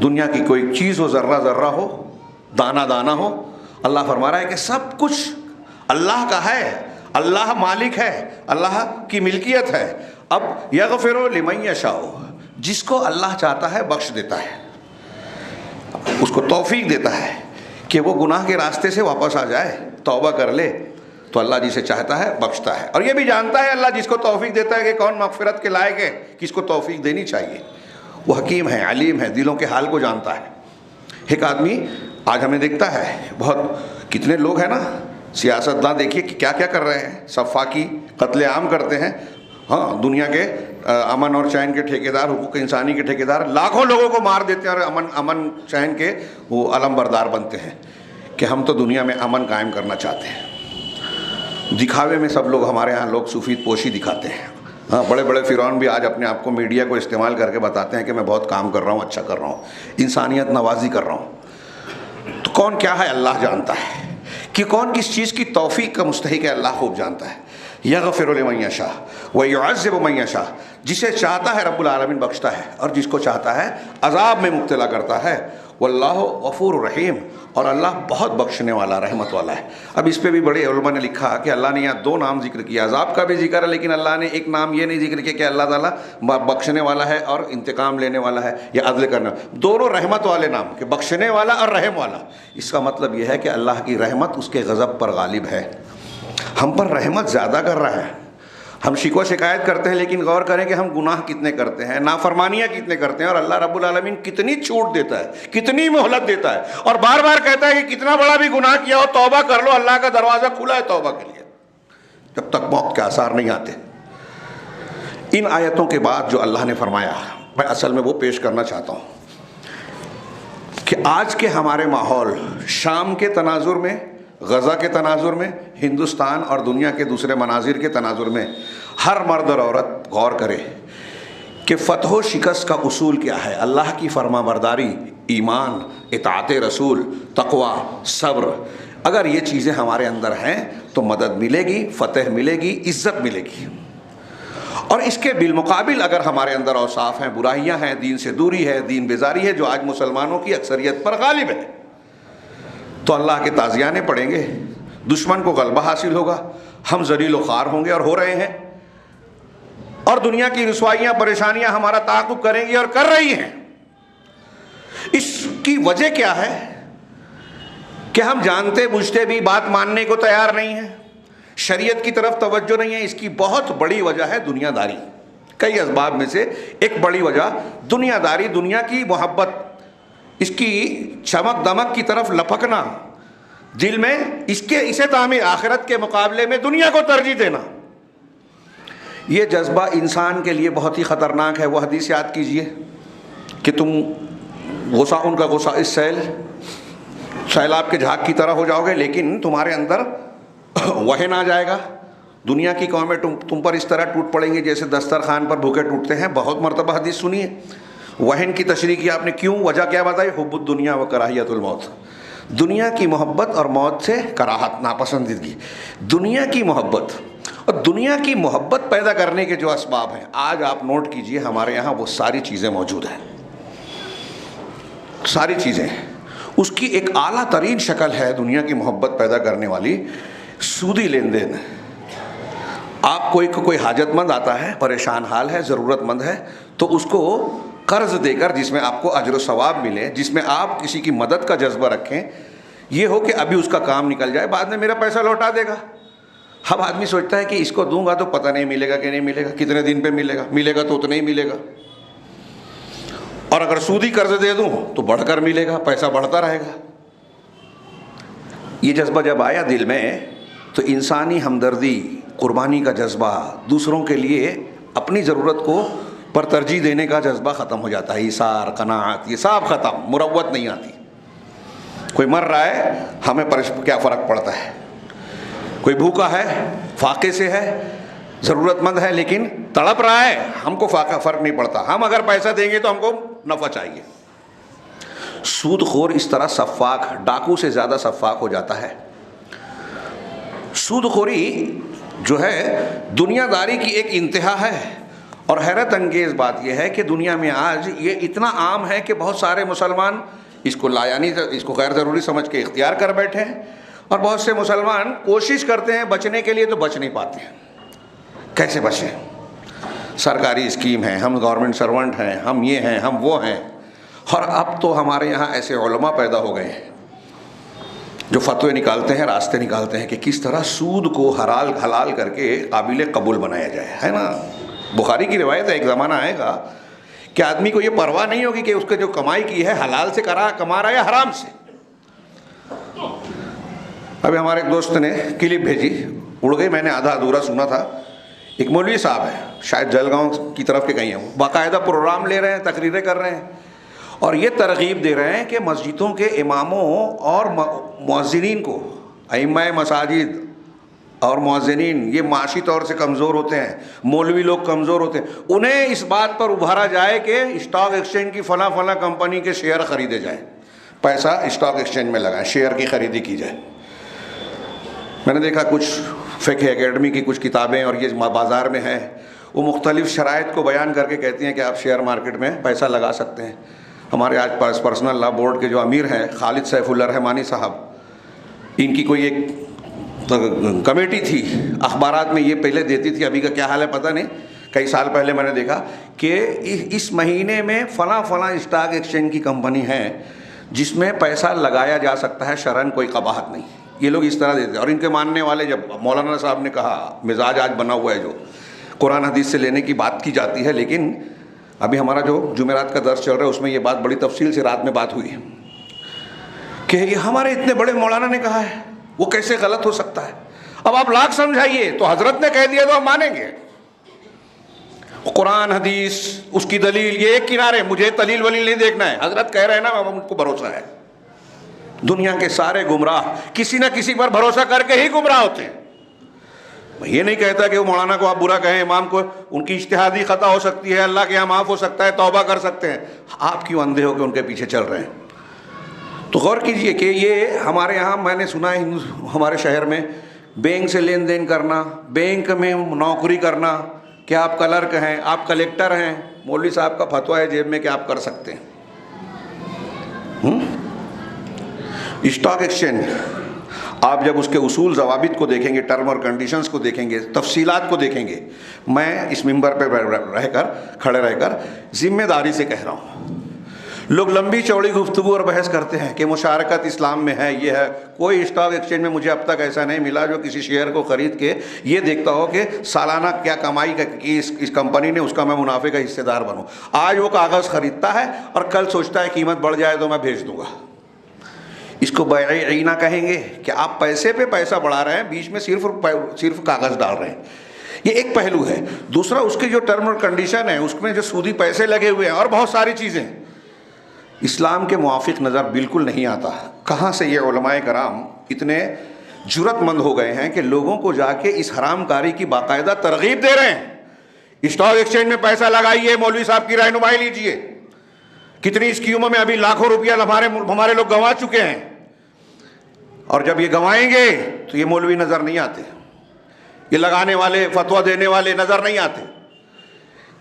دنیا کی کوئی چیز ہو، ذرہ ذرہ ہو، دانہ دانہ ہو، اللہ فرما رہا ہے کہ سب کچھ اللہ کا ہے، اللہ مالک ہے، اللہ کی ملکیت ہے۔ اب یغفر لمن یشاء، جس کو اللہ چاہتا ہے بخش دیتا ہے، اس کو توفیق دیتا ہے کہ وہ گناہ کے راستے سے واپس آ جائے، توبہ کر لے، تو اللہ جسے چاہتا ہے بخشتا ہے۔ اور یہ بھی جانتا ہے اللہ جس کو توفیق دیتا ہے کہ کون مغفرت کے لائق ہے، کس کو توفیق دینی چاہیے۔ وہ حکیم ہے، علیم ہے، دلوں کے حال کو جانتا ہے۔ ایک آدمی آج ہمیں دیکھتا ہے، بہت کتنے لوگ ہیں نا سیاستداں، دیکھیے کہ کیا کیا کر رہے ہیں، صفاقی قتل عام کرتے ہیں، ہاں، دنیا کے امن اور چین کے ٹھیکیدار، حقوق انسانی کے ٹھیکیدار لاکھوں لوگوں کو مار دیتے ہیں اور امن چین کے وہ علم بردار بنتے ہیں کہ ہم تو دنیا میں امن قائم کرنا چاہتے ہیں۔ دکھاوے میں سب لوگ، ہمارے ہاں لوگ سفید پوشی دکھاتے ہیں، ہاں، بڑے بڑے فرعون بھی آج اپنے آپ کو میڈیا کو استعمال کر کے بتاتے ہیں کہ میں بہت کام کر رہا ہوں، اچھا کر رہا ہوں، انسانیت نوازی کر رہا ہوں۔ تو کون کیا ہے اللہ جانتا ہے، کہ کون کس چیز کی توفیق کا مستحق ہے اللہ خوب جانتا ہے۔ یغفر لمن یشاء ویعذب من یشاء، جسے چاہتا ہے رب العالمین بخشتا ہے، اور جس کو چاہتا ہے عذاب میں مبتلا کرتا ہے۔ واللہ غفور رحیم، اور اللہ بہت بخشنے والا، رحمت والا ہے۔ اب اس پہ بھی بڑے علماء نے لکھا کہ اللہ نے یہاں دو نام ذکر کیا، عذاب کا بھی ذکر ہے، لیکن اللہ نے ایک نام یہ نہیں ذکر کیا کہ اللہ تعالیٰ بخشنے والا ہے اور انتقام لینے والا ہے یا عدل کرنا، دونوں رحمت والے نام، کہ بخشنے والا اور رحم والا۔ اس کا مطلب یہ ہے کہ اللہ کی رحمت اس کے غضب پر غالب ہے، ہم پر رحمت زیادہ کر رہا ہے۔ ہم شکوہ شکایت کرتے ہیں، لیکن غور کریں کہ ہم گناہ کتنے کرتے ہیں، نافرمانیاں کتنے کرتے ہیں، اور اللہ رب العالمین کتنی چھوٹ دیتا ہے، کتنی مہلت دیتا ہے، اور بار بار کہتا ہے کہ کتنا بڑا بھی گناہ کیا ہو توبہ کر لو، اللہ کا دروازہ کھلا ہے توبہ کے لیے، جب تک موت کے آثار نہیں آتے۔ ان آیتوں کے بعد جو اللہ نے فرمایا، میں اصل میں وہ پیش کرنا چاہتا ہوں کہ آج کے ہمارے ماحول، شام کے تناظر میں، غزہ کے تناظر میں، ہندوستان اور دنیا کے دوسرے مناظر کے تناظر میں، ہر مرد اور عورت غور کرے کہ فتح و شکست کا اصول کیا ہے۔ اللہ کی فرما برداری، ایمان، اطاعت رسول، تقوی، صبر، اگر یہ چیزیں ہمارے اندر ہیں تو مدد ملے گی، فتح ملے گی، عزت ملے گی۔ اور اس کے بالمقابل اگر ہمارے اندر اوصاف ہیں، برائیاں ہیں، دین سے دوری ہے، دین بیزاری ہے، جو آج مسلمانوں کی اکثریت پر غالب ہے، تو اللہ کے تعزیانے پڑیں گے، دشمن کو غلبہ حاصل ہوگا، ہم ذلیل و خوار ہوں گے اور ہو رہے ہیں، اور دنیا کی رسوائیاں، پریشانیاں ہمارا تعاقب کریں گی اور کر رہی ہیں۔ اس کی وجہ کیا ہے کہ ہم جانتے بوجھتے بھی بات ماننے کو تیار نہیں ہیں، شریعت کی طرف توجہ نہیں ہے۔ اس کی بہت بڑی وجہ ہے دنیا داری، کئی اسباب میں سے ایک بڑی وجہ دنیا داری، دنیا کی محبت، اس کی چمک دمک کی طرف لپکنا، دل میں اسے تعمیر، آخرت کے مقابلے میں دنیا کو ترجیح دینا۔ یہ جذبہ انسان کے لیے بہت ہی خطرناک ہے۔ وہ حدیث یاد کیجئے کہ تم غصہ، ان کا غصہ اس سیلاب کے جھاگ کی طرح ہو جاؤ گے، لیکن تمہارے اندر وہن آ جائے گا۔ دنیا کی قومیں تم پر اس طرح ٹوٹ پڑیں گے جیسے دسترخوان پر بھوکے ٹوٹتے ہیں۔ بہت مرتبہ حدیث سنی ہے، وہن کی تشریح کی آپ نے، کیوں، وجہ کیا بتائی؟ حب الدنیا و کراہیت الموت، دنیا کی محبت اور موت سے کراہت، ناپسندیدگی۔ دنیا کی محبت اور دنیا کی محبت پیدا کرنے کے جو اسباب ہیں، آج آپ نوٹ کیجئے ہمارے یہاں وہ ساری چیزیں موجود ہیں، ساری چیزیں۔ اس کی ایک اعلیٰ ترین شکل ہے دنیا کی محبت پیدا کرنے والی، سودی لین دین۔ آپ کوئی حاجت مند آتا ہے، پریشان حال ہے، ضرورت مند ہے، تو اس کو قرض دے کر، جس میں آپ کو اجر و ثواب ملے، جس میں آپ کسی کی مدد کا جذبہ رکھیں، یہ ہو کہ ابھی اس کا کام نکل جائے، بعد میں میرا پیسہ لوٹا دے گا۔ اب آدمی سوچتا ہے کہ اس کو دوں گا تو پتہ نہیں ملے گا کہ نہیں ملے گا، کتنے دن پہ ملے گا تو اتنا ہی ملے گا، اور اگر سودی قرض دے دوں تو بڑھ کر ملے گا، پیسہ بڑھتا رہے گا۔ یہ جذبہ جب آیا دل میں تو انسانی ہمدردی، قربانی کا جذبہ، دوسروں کے لیے اپنی ضرورت کو پر ترجیح دینے کا جذبہ ختم ہو جاتا ہے، ایثار، قناعت، یہ سب ختم، مروت نہیں آتی۔ کوئی مر رہا ہے ہمیں کیا فرق پڑتا ہے، کوئی بھوکا ہے فاقے سے ہے ضرورت مند ہے لیکن تڑپ رہا ہے، ہم کو فرق نہیں پڑتا، ہم اگر پیسہ دیں گے تو ہم کو نفع چاہیے۔ سود خور اس طرح سفاک، ڈاکو سے زیادہ سفاک ہو جاتا ہے۔ سود خوری جو ہے دنیا داری کی ایک انتہا ہے، اور حیرت انگیز بات یہ ہے کہ دنیا میں آج یہ اتنا عام ہے کہ بہت سارے مسلمان اس کو اس کو غیر ضروری سمجھ کے اختیار کر بیٹھے ہیں، اور بہت سے مسلمان کوشش کرتے ہیں بچنے کے لیے تو بچ نہیں پاتے ہیں۔ کیسے بچیں؟ سرکاری اسکیم ہے، ہم گورنمنٹ سرونٹ ہیں، ہم یہ ہیں، ہم وہ ہیں، اور اب تو ہمارے یہاں ایسے علماء پیدا ہو گئے ہیں جو فتوے نکالتے ہیں، راستے نکالتے ہیں کہ کس طرح سود کو حلال کر کے قابل قبول بنایا جائے، ہے نا؟ بخاری کی روایت ہے، ایک زمانہ آئے گا کہ آدمی کو یہ پرواہ نہیں ہوگی کہ اس کے جو کمائی کی ہے حلال سے کما رہا ہے یا حرام سے۔ ابھی ہمارے ایک دوست نے کلپ بھیجی، اڑ گئی، میں نے آدھا ادھورا سنا تھا۔ ایک مولوی صاحب ہے، شاید جلگاؤں کی طرف کے کہیں ہیں، باقاعدہ پروگرام لے رہے ہیں، تقریریں کر رہے ہیں، اور یہ ترغیب دے رہے ہیں کہ مسجدوں کے اماموں اور مؤذنین کو، ائمہ مساجد اور مؤذنین یہ معاشی طور سے کمزور ہوتے ہیں، مولوی لوگ کمزور ہوتے ہیں، انہیں اس بات پر ابھارا جائے کہ اسٹاک ایکسچینج کی فلاں فلاں کمپنی کے شیئر خریدے جائیں، پیسہ اسٹاک ایکسچینج میں لگائیں، شیئر کی خریدی کی جائے۔ میں نے دیکھا کچھ فقہ اکیڈمی کی کچھ کتابیں اور یہ بازار میں ہیں، وہ مختلف شرائط کو بیان کر کے کہتی ہیں کہ آپ شیئر مارکیٹ میں پیسہ لگا سکتے ہیں۔ ہمارے آج پرسنل لا بورڈ کے جو امیر ہیں خالد سیف اللہ رحمانی صاحب، ان کی کوئی ایک کمیٹی تھی، اخبارات میں یہ پہلے دیتی تھی، ابھی کا کیا حال ہے پتہ نہیں، کئی سال پہلے میں نے دیکھا کہ اس مہینے میں فلاں اسٹاک ایکسچینج کی کمپنی ہے جس میں پیسہ لگایا جا سکتا ہے، شرعاً کوئی قباحت نہیں۔ یہ لوگ اس طرح دیتے ہیں، اور ان کے ماننے والے، جب مولانا صاحب نے کہا، مزاج آج بنا ہوا ہے جو قرآن حدیث سے لینے کی بات کی جاتی ہے، لیکن ابھی ہمارا جو جمعرات کا درس چل رہا ہے اس میں یہ بات بڑی تفصیل سے رات میں بات ہوئی کہ یہ ہمارے اتنے بڑے مولانا نے کہا ہے، وہ کیسے غلط ہو سکتا ہے؟ اب آپ لاکھ سمجھائیے، تو حضرت نے کہہ دیا تو ہم مانیں گے۔ قرآن حدیث اس کی دلیل یہ ایک کنارے، مجھے دلیل ولیل نہیں دیکھنا ہے، حضرت کہہ رہے ہیں نا، ہم کو بھروسہ ہے۔ دنیا کے سارے گمراہ کسی نہ کسی پر بھروسہ کر کے ہی گمراہ ہوتے ہیں۔ میں یہ نہیں کہتا کہ وہ مولانا کو آپ برا کہیں، امام کو، ان کی اجتہادی خطا ہو سکتی ہے، اللہ کے یہاں معاف ہو سکتا ہے، توبہ کر سکتے ہیں، آپ کیوں اندھے ہو کے ان کے پیچھے چل رہے ہیں؟ تو غور کیجئے کہ یہ ہمارے یہاں میں نے سنا ہے ہمارے شہر میں بینک سے لین دین کرنا، بینک میں نوکری کرنا، کہ آپ کلرک ہیں، آپ کلیکٹر ہیں، مولوی صاحب کا فتویٰ ہے جیب میں کہ آپ کر سکتے ہیں۔ اسٹاک ایکسچینج آپ جب اس کے اصول ضوابط کو دیکھیں گے، ٹرم اور کنڈیشنز کو دیکھیں گے، تفصیلات کو دیکھیں گے، میں اس منبر پہ کھڑے رہ کر ذمہ داری سے کہہ رہا ہوں، لوگ لمبی چوڑی گفتگو اور بحث کرتے ہیں کہ مشارکت اسلام میں ہے، یہ ہے، کوئی اسٹاک ایکسچینج میں مجھے اب تک ایسا نہیں ملا جو کسی شیئر کو خرید کے یہ دیکھتا ہو کہ سالانہ کیا کمائی کی اس کمپنی نے، اس کا میں منافع کا حصے دار بنوں۔ آج وہ کاغذ خریدتا ہے اور کل سوچتا ہے قیمت بڑھ جائے تو میں بھیج دوں گا۔ اس کو بیع عینہ کہیں گے کہ آپ پیسے پہ پیسہ بڑھا رہے ہیں، بیچ میں صرف کاغذ ڈال رہے ہیں۔ یہ ایک پہلو ہے۔ دوسرا، اس کی جو ٹرم اور کنڈیشن ہے اس میں جو سودی پیسے لگے ہوئے ہیں اور بہت ساری چیزیں، اسلام کے موافق نظر بالکل نہیں آتا۔ کہاں سے یہ علماء کرام اتنے جرأت مند ہو گئے ہیں کہ لوگوں کو جا کے اس حرام کاری کی باقاعدہ ترغیب دے رہے ہیں۔ اسٹاک ایکسچینج میں پیسہ لگائیے، مولوی صاحب کی رہنمائی لیجئے۔ کتنی اسکیموں میں ابھی لاکھوں روپیہ ہمارے لوگ گنوا چکے ہیں، اور جب یہ گنوائیں گے تو یہ مولوی نظر نہیں آتے، یہ لگانے والے، فتویٰ دینے والے نظر نہیں آتے۔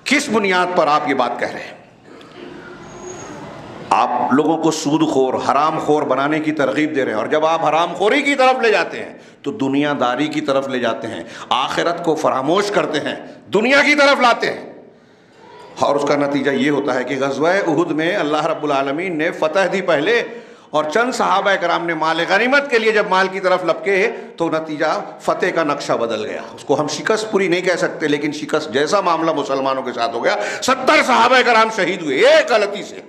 کس بنیاد پر آپ یہ بات کہہ رہے ہیں؟ آپ لوگوں کو سود خور، حرام خور بنانے کی ترغیب دے رہے ہیں، اور جب آپ حرام خوری کی طرف لے جاتے ہیں تو دنیا داری کی طرف لے جاتے ہیں، آخرت کو فراموش کرتے ہیں، دنیا کی طرف لاتے ہیں، اور اس کا نتیجہ یہ ہوتا ہے کہ غزوہ احد میں اللہ رب العالمین نے فتح دی پہلے، اور چند صحابہ کرام نے مال غنیمت کے لیے جب مال کی طرف لپکے تو نتیجہ فتح کا نقشہ بدل گیا۔ اس کو ہم شکست پوری نہیں کہہ سکتے، لیکن شکست جیسا معاملہ مسلمانوں کے ساتھ ہو گیا۔ 70 صحابہ کرام شہید ہوئے ایک غلطی سے،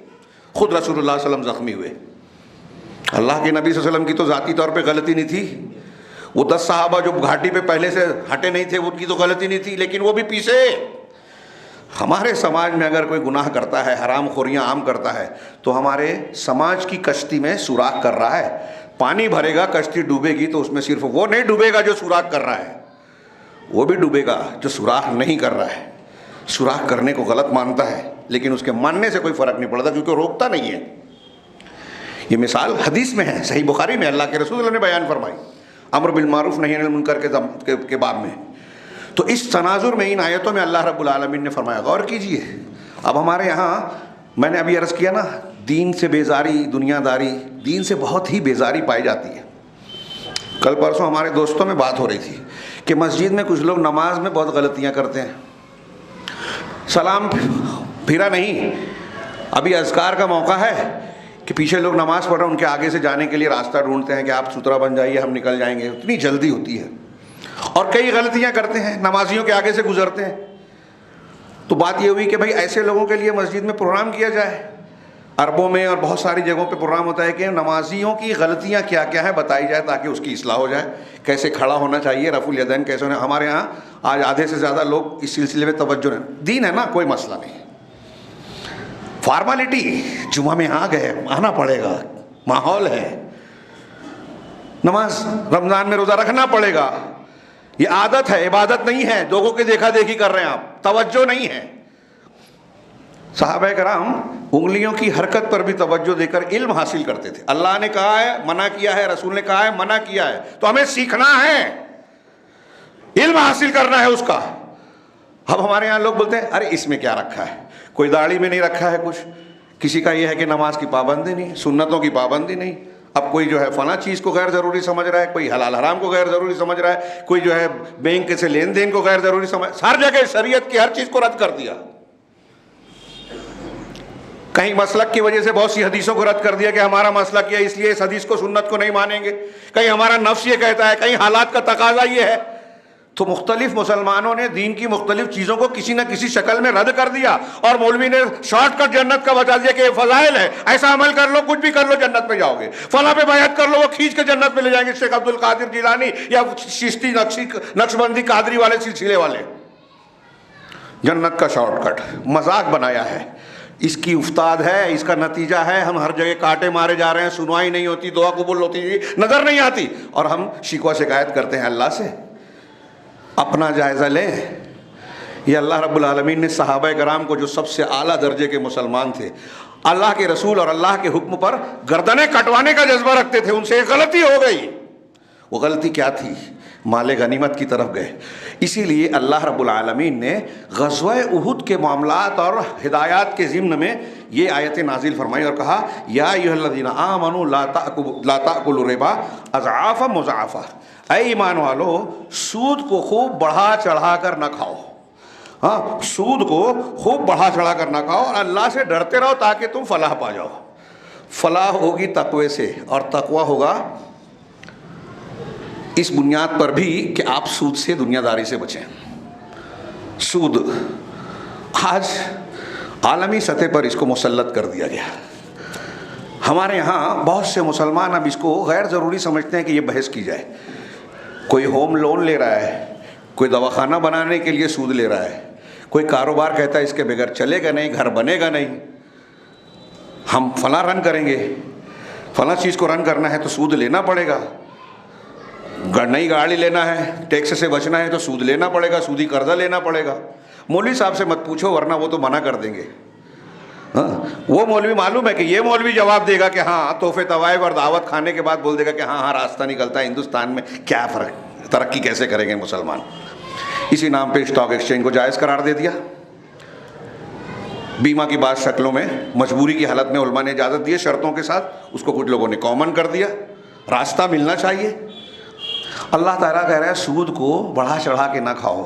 خود رسول اللہ صلی اللہ علیہ وسلم زخمی ہوئے۔ اللہ کے نبی صلی اللہ علیہ وسلم کی تو ذاتی طور پہ غلطی نہیں تھی، وہ 10 صحابہ جو گھاٹی پہ پہلے سے ہٹے نہیں تھے ان کی تو غلطی نہیں تھی، لیکن وہ بھی پیچھے ہمارے سماج میں اگر کوئی گناہ کرتا ہے، حرام خوریاں عام کرتا ہے، تو ہمارے سماج کی کشتی میں سوراخ کر رہا ہے. پانی بھرے گا، کشتی ڈوبے گی تو اس میں صرف وہ نہیں ڈوبے گا جو سوراخ کر رہا ہے، وہ بھی ڈوبے گا جو سوراخ نہیں کر رہا ہے. سوراخ کرنے کو غلط مانتا ہے، لیکن اس کے ماننے سے کوئی فرق نہیں پڑتا کیونکہ روکتا نہیں ہے. یہ مثال حدیث میں ہے، صحیح بخاری میں اللہ کے رسول اللہ نے بیان فرمائی امر بالمعروف نہی عن المنکر کے باب میں. تو اس تناظر میں ان آیتوں میں اللہ رب العالمین نے فرمایا، غور کیجئے. اب ہمارے یہاں میں نے ابھی عرض کیا نا، دین سے بیزاری، دنیا داری، دین سے بہت ہی بیزاری پائی جاتی ہے. کل پرسوں ہمارے دوستوں میں بات ہو رہی تھی کہ مسجد میں کچھ لوگ نماز میں بہت غلطیاں کرتے ہیں. سلام پھرا نہیں، ابھی اذکار کا موقع ہے کہ پیچھے لوگ نماز پڑھ رہے ہیں، ان کے آگے سے جانے کے لیے راستہ ڈھونڈتے ہیں کہ آپ ستھرا بن جائیے، ہم نکل جائیں گے. اتنی جلدی ہوتی ہے اور کئی غلطیاں کرتے ہیں، نمازیوں کے آگے سے گزرتے ہیں. تو بات یہ ہوئی کہ بھائی ایسے لوگوں کے لیے مسجد میں پروگرام کیا جائے. عربوں میں اور بہت ساری جگہوں پہ پروگرام ہوتا ہے کہ نمازیوں کی غلطیاں کیا کیا ہیں بتائی جائے تاکہ اس کی اصلاح ہو جائے. کیسے کھڑا ہونا چاہیے، رفع الیدین کیسے ہونا. ہمارے ہاں آج آدھے سے زیادہ لوگ اس سلسلے میں توجہ نہیں. دین ہے نا، کوئی مسئلہ نہیں، فارمالٹی. جمعہ میں آ گئے، آنا پڑے گا، ماحول ہے. نماز رمضان میں روزہ رکھنا پڑے گا، یہ عادت ہے، عبادت نہیں ہے. لوگوں کے دیکھا دیکھی کر رہے ہیں آپ، توجہ نہیں ہے. صحابہ کرام انگلیوں کی حرکت پر بھی توجہ دے کر علم حاصل کرتے تھے. اللہ نے کہا ہے منع کیا ہے، رسول نے کہا ہے منع کیا ہے، تو ہمیں سیکھنا ہے، علم حاصل کرنا ہے اس کا. اب ہمارے یہاں لوگ بولتے ہیں ارے اس میں کیا رکھا ہے، کوئی داڑھی میں نہیں رکھا ہے کچھ. کسی کا یہ ہے کہ نماز کی پابندی نہیں، سنتوں کی پابندی نہیں. اب کوئی جو ہے فلاں چیز کو غیر ضروری سمجھ رہا ہے، کوئی حلال حرام کو غیر ضروری سمجھ رہا ہے، کوئی جو ہے بینک سے لین دین کو غیر ضروری سمجھ. ہر جگہ شریعت کی ہر چیز کو رد کر دیا. کہیں مسلک کی وجہ سے بہت سی حدیثوں کو رد کر دیا کہ ہمارا مسلک کیا اس لیے اس حدیث کو سنت کو نہیں مانیں گے. کہیں ہمارا نفس یہ کہتا ہے، کہیں حالات کا تقاضا یہ ہے. تو مختلف مسلمانوں نے دین کی مختلف چیزوں کو کسی نہ کسی شکل میں رد کر دیا، اور مولوی نے شارٹ کٹ جنت کا بتا دیا کہ یہ فضائل ہے، ایسا عمل کر لو، کچھ بھی کر لو، جنت میں جاؤ گے. فلاں پہ بیعت کر لو، وہ کھینچ کے جنت میں لے جائیں گے. شیخ عبد القادر جیلانی یا چشتی نقشبندی قادری والے سلسلے والے. جنت کا شارٹ کٹ مذاق بنایا ہے. اس کی افتاد ہے، اس کا نتیجہ ہے ہم ہر جگہ کاٹے مارے جا رہے ہیں، سنوائی نہیں ہوتی، دعا قبول ہوتی نظر نہیں آتی، اور ہم شکوہ شکایت کرتے ہیں اللہ سے. اپنا جائزہ لیں. یہ اللہ رب العالمین نے صحابہ کرام کو جو سب سے اعلیٰ درجے کے مسلمان تھے، اللہ کے رسول اور اللہ کے حکم پر گردنیں کٹوانے کا جذبہ رکھتے تھے، ان سے ایک غلطی ہو گئی. وہ غلطی کیا تھی؟ مال غنیمت کی طرف گئے. اسی لیے اللہ رب العالمین نے غزوہ احد کے معاملات اور ہدایات کے ضمن میں یہ آیتیں نازل فرمائی اور کہا یا ایھا الذین آمنوا لا تأکلوا الربا اضعافا مضاعفا. اے ایمان والو، سود کو خوب بڑھا چڑھا کر نہ کھاؤ. ہاں، سود کو خوب بڑھا چڑھا کر نہ کھاؤ، اور اللہ سے ڈرتے رہو تاکہ تم فلاح پا جاؤ. فلاح ہوگی تقوی سے، اور تقوی ہوگا اس بنیاد پر بھی کہ آپ سود سے، دنیا داری سے بچیں. سود آج عالمی سطح پر اس کو مسلط کر دیا گیا. ہمارے ہاں بہت سے مسلمان اب اس کو غیر ضروری سمجھتے ہیں کہ یہ بحث کی جائے. کوئی ہوم لون لے رہا ہے، کوئی دواخانہ بنانے کے لیے سود لے رہا ہے، کوئی کاروبار کہتا ہے اس کے بغیر چلے گا نہیں، گھر بنے گا نہیں، ہم فلاں رن کریں گے، فلاں چیز کو رن کرنا ہے تو سود لینا پڑے گا. نئی گاڑی لینا ہے، ٹیکس سے بچنا ہے تو سود لینا پڑے گا، سودی قرضہ لینا پڑے گا. مولوی صاحب سے مت پوچھو ورنہ وہ تو منع کر دیں گے. ہاں، وہ مولوی معلوم ہے کہ یہ مولوی جواب دے گا کہ ہاں تحفے طوائف اور دعوت کھانے کے بعد بول دے گا کہ ہاں ہاں راستہ نکلتا ہے، ہندوستان میں کیا فرق، ترقی کیسے کریں گے مسلمان. اسی نام پہ اسٹاک ایکسچینج کو جائز قرار دے دیا. بیمہ کی بعض شکلوں میں مجبوری کی حالت میں علماء نے اجازت دی ہے شرطوں کے ساتھ، اس کو کچھ لوگوں نے کامن کر دیا. راستہ ملنا چاہیے. اللہ تعالیٰ کہہ رہا ہے سود کو بڑھا چڑھا کے نہ کھاؤ.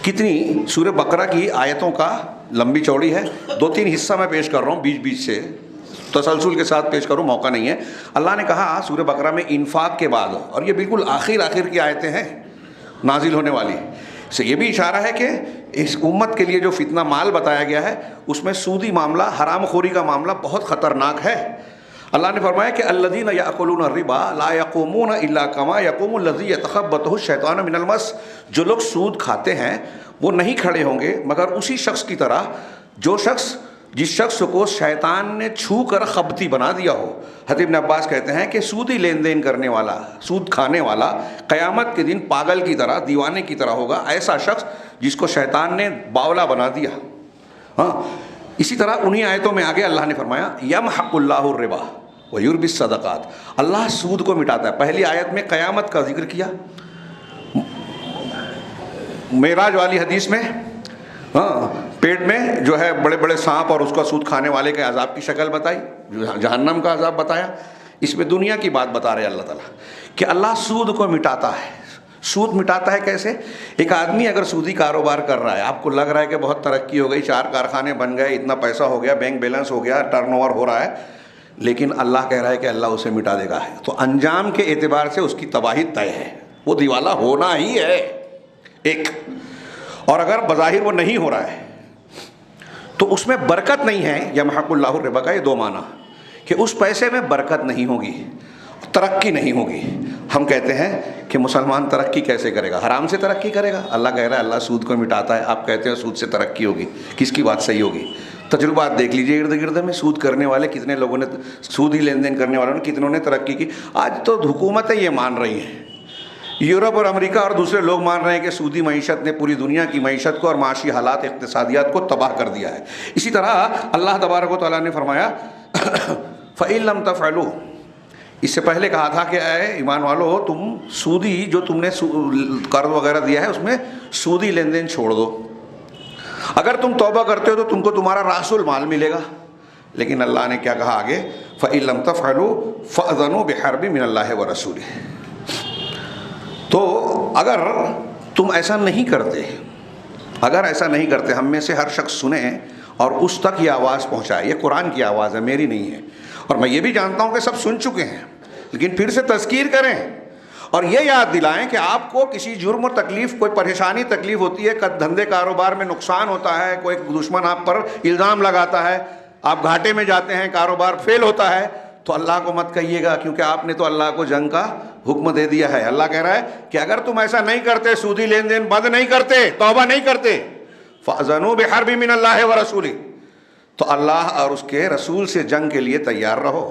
کتنی سورہ بقرہ کی آیتوں کا لمبی چوڑی ہے، 2-3 حصہ میں پیش کر رہا ہوں، بیچ بیچ سے تسلسل کے ساتھ پیش کروں، موقع نہیں ہے. اللہ نے کہا سورہ بقرہ میں انفاق کے بعد، اور یہ بالکل آخر کی آیتیں ہیں نازل ہونے والی، سے یہ بھی اشارہ ہے کہ اس امت کے لیے جو فتنہ مال بتایا گیا ہے اس میں سودی معاملہ، حرام خوری کا معاملہ بہت خطرناک ہے. اللہ نے فرمایا کہ الذین یأکلون الربا لا یقومون الا کما یقوم الذی یتخبطہ الشیطان من المس. جو لوگ سود کھاتے ہیں وہ نہیں کھڑے ہوں گے مگر اسی شخص کی طرح جس شخص کو شیطان نے چھو کر خبتی بنا دیا ہو۔ حضرت ابن عباس کہتے ہیں کہ سودی لین دین کرنے والا، سود کھانے والا قیامت کے دن پاگل کی طرح، دیوانے کی طرح ہوگا، ایسا شخص جس کو شیطان نے باولا بنا دیا۔ ہاں، اسی طرح انہی آیتوں میں آگے اللہ نے فرمایا یمحق اللہ الربا ویربی الصدقات، اللہ سود کو مٹاتا ہے۔ پہلی آیت میں قیامت کا ذکر کیا، معراج والی حدیث میں پیٹ میں جو ہے بڑے بڑے سانپ اور اس کا سود کھانے والے کے عذاب کی شکل بتائی، جہنم کا عذاب بتایا۔ اس میں دنیا کی بات بتا رہے اللہ تعالیٰ کہ اللہ سود کو مٹاتا ہے۔ سود مٹاتا ہے کیسے؟ ایک آدمی اگر سودی کاروبار کر رہا ہے، آپ کو لگ رہا ہے کہ بہت ترقی ہو گئی، 4 کارخانے بن گئے، اتنا پیسہ ہو گیا، بینک بیلنس ہو گیا، ٹرن اوور ہو رہا ہے، لیکن اللہ کہہ رہا ہے کہ اللہ اسے مٹا دے گا، تو انجام کے اعتبار سے اس کی تباہی طے ہے، وہ دیوالا ہونا ہی ہے ایک۔ اور اگر بظاہر وہ نہیں ہو رہا ہے تو اس میں برکت نہیں ہے۔ یمحق اللہ الربا کا یہ 2 معنی کہ اس پیسے میں برکت نہیں ہوگی، ترقی نہیں ہوگی۔ ہم کہتے ہیں کہ مسلمان ترقی کیسے کرے گا؟ حرام سے ترقی کرے گا؟ اللہ کہہ رہا ہے اللہ سود کو مٹاتا ہے، آپ کہتے ہیں سود سے ترقی ہوگی۔ کس کی بات صحیح ہوگی؟ تجربات دیکھ لیجئے ارد گرد میں، سود کرنے والے کتنے لوگوں نے، سودی لین دین کرنے والوں نے کتنوں نے ترقی کی۔ آج تو حکومتیں یہ مان رہی ہیں، یورپ اور امریکہ اور دوسرے لوگ مان رہے ہیں کہ سودی معیشت نے پوری دنیا کی معیشت کو اور معاشی حالات اقتصادیات کو تباہ کر دیا ہے۔ اسی طرح اللہ تبارک و تعالیٰ نے فرمایا فَإِن لَمْ تَفْعَلُوا، اس سے پہلے کہا تھا کہ اے ایمان والو تم سودی جو تم نے قرض وغیرہ دیا ہے اس میں سودی لین دین چھوڑ دو، اگر تم توبہ کرتے ہو تو تم کو تمہارا رأس المال ملے گا۔ لیکن اللہ نے کیا کہا آگے؟ فَإِن لَمْ تَفْعَلُوا فَأْذَنُوا بِحَرْبٍ مِّنَ اللَّهِ وَرَسُولِهِ۔ تو اگر تم ایسا نہیں کرتے، اگر ایسا نہیں کرتے، ہم میں سے ہر شخص سنے اور اس تک یہ آواز پہنچائے، یہ قرآن کی آواز ہے، میری نہیں ہے، اور میں یہ بھی جانتا ہوں کہ سب سن چکے ہیں، لیکن پھر سے تذکیر کریں اور یہ یاد دلائیں کہ آپ کو کسی جرم و تکلیف، کوئی پریشانی تکلیف ہوتی ہے، دھندے کاروبار میں نقصان ہوتا ہے، کوئی دشمن آپ پر الزام لگاتا ہے، آپ گھاٹے میں جاتے ہیں، کاروبار فیل ہوتا ہے، تو اللہ کو مت کہیے گا، کیونکہ آپ نے تو اللہ کو جنگ کا حکم دے دیا ہے۔ اللہ کہہ رہا ہے کہ اگر تم ایسا نہیں کرتے، سودی لین دین بند نہیں کرتے، توبہ نہیں کرتے، فَأْذَنُوا بِحَرْبٍ مِّنَ اللَّهِ وَرَسُولِهِ، تو اللہ اور اس کے رسول سے جنگ کے لیے تیار رہو۔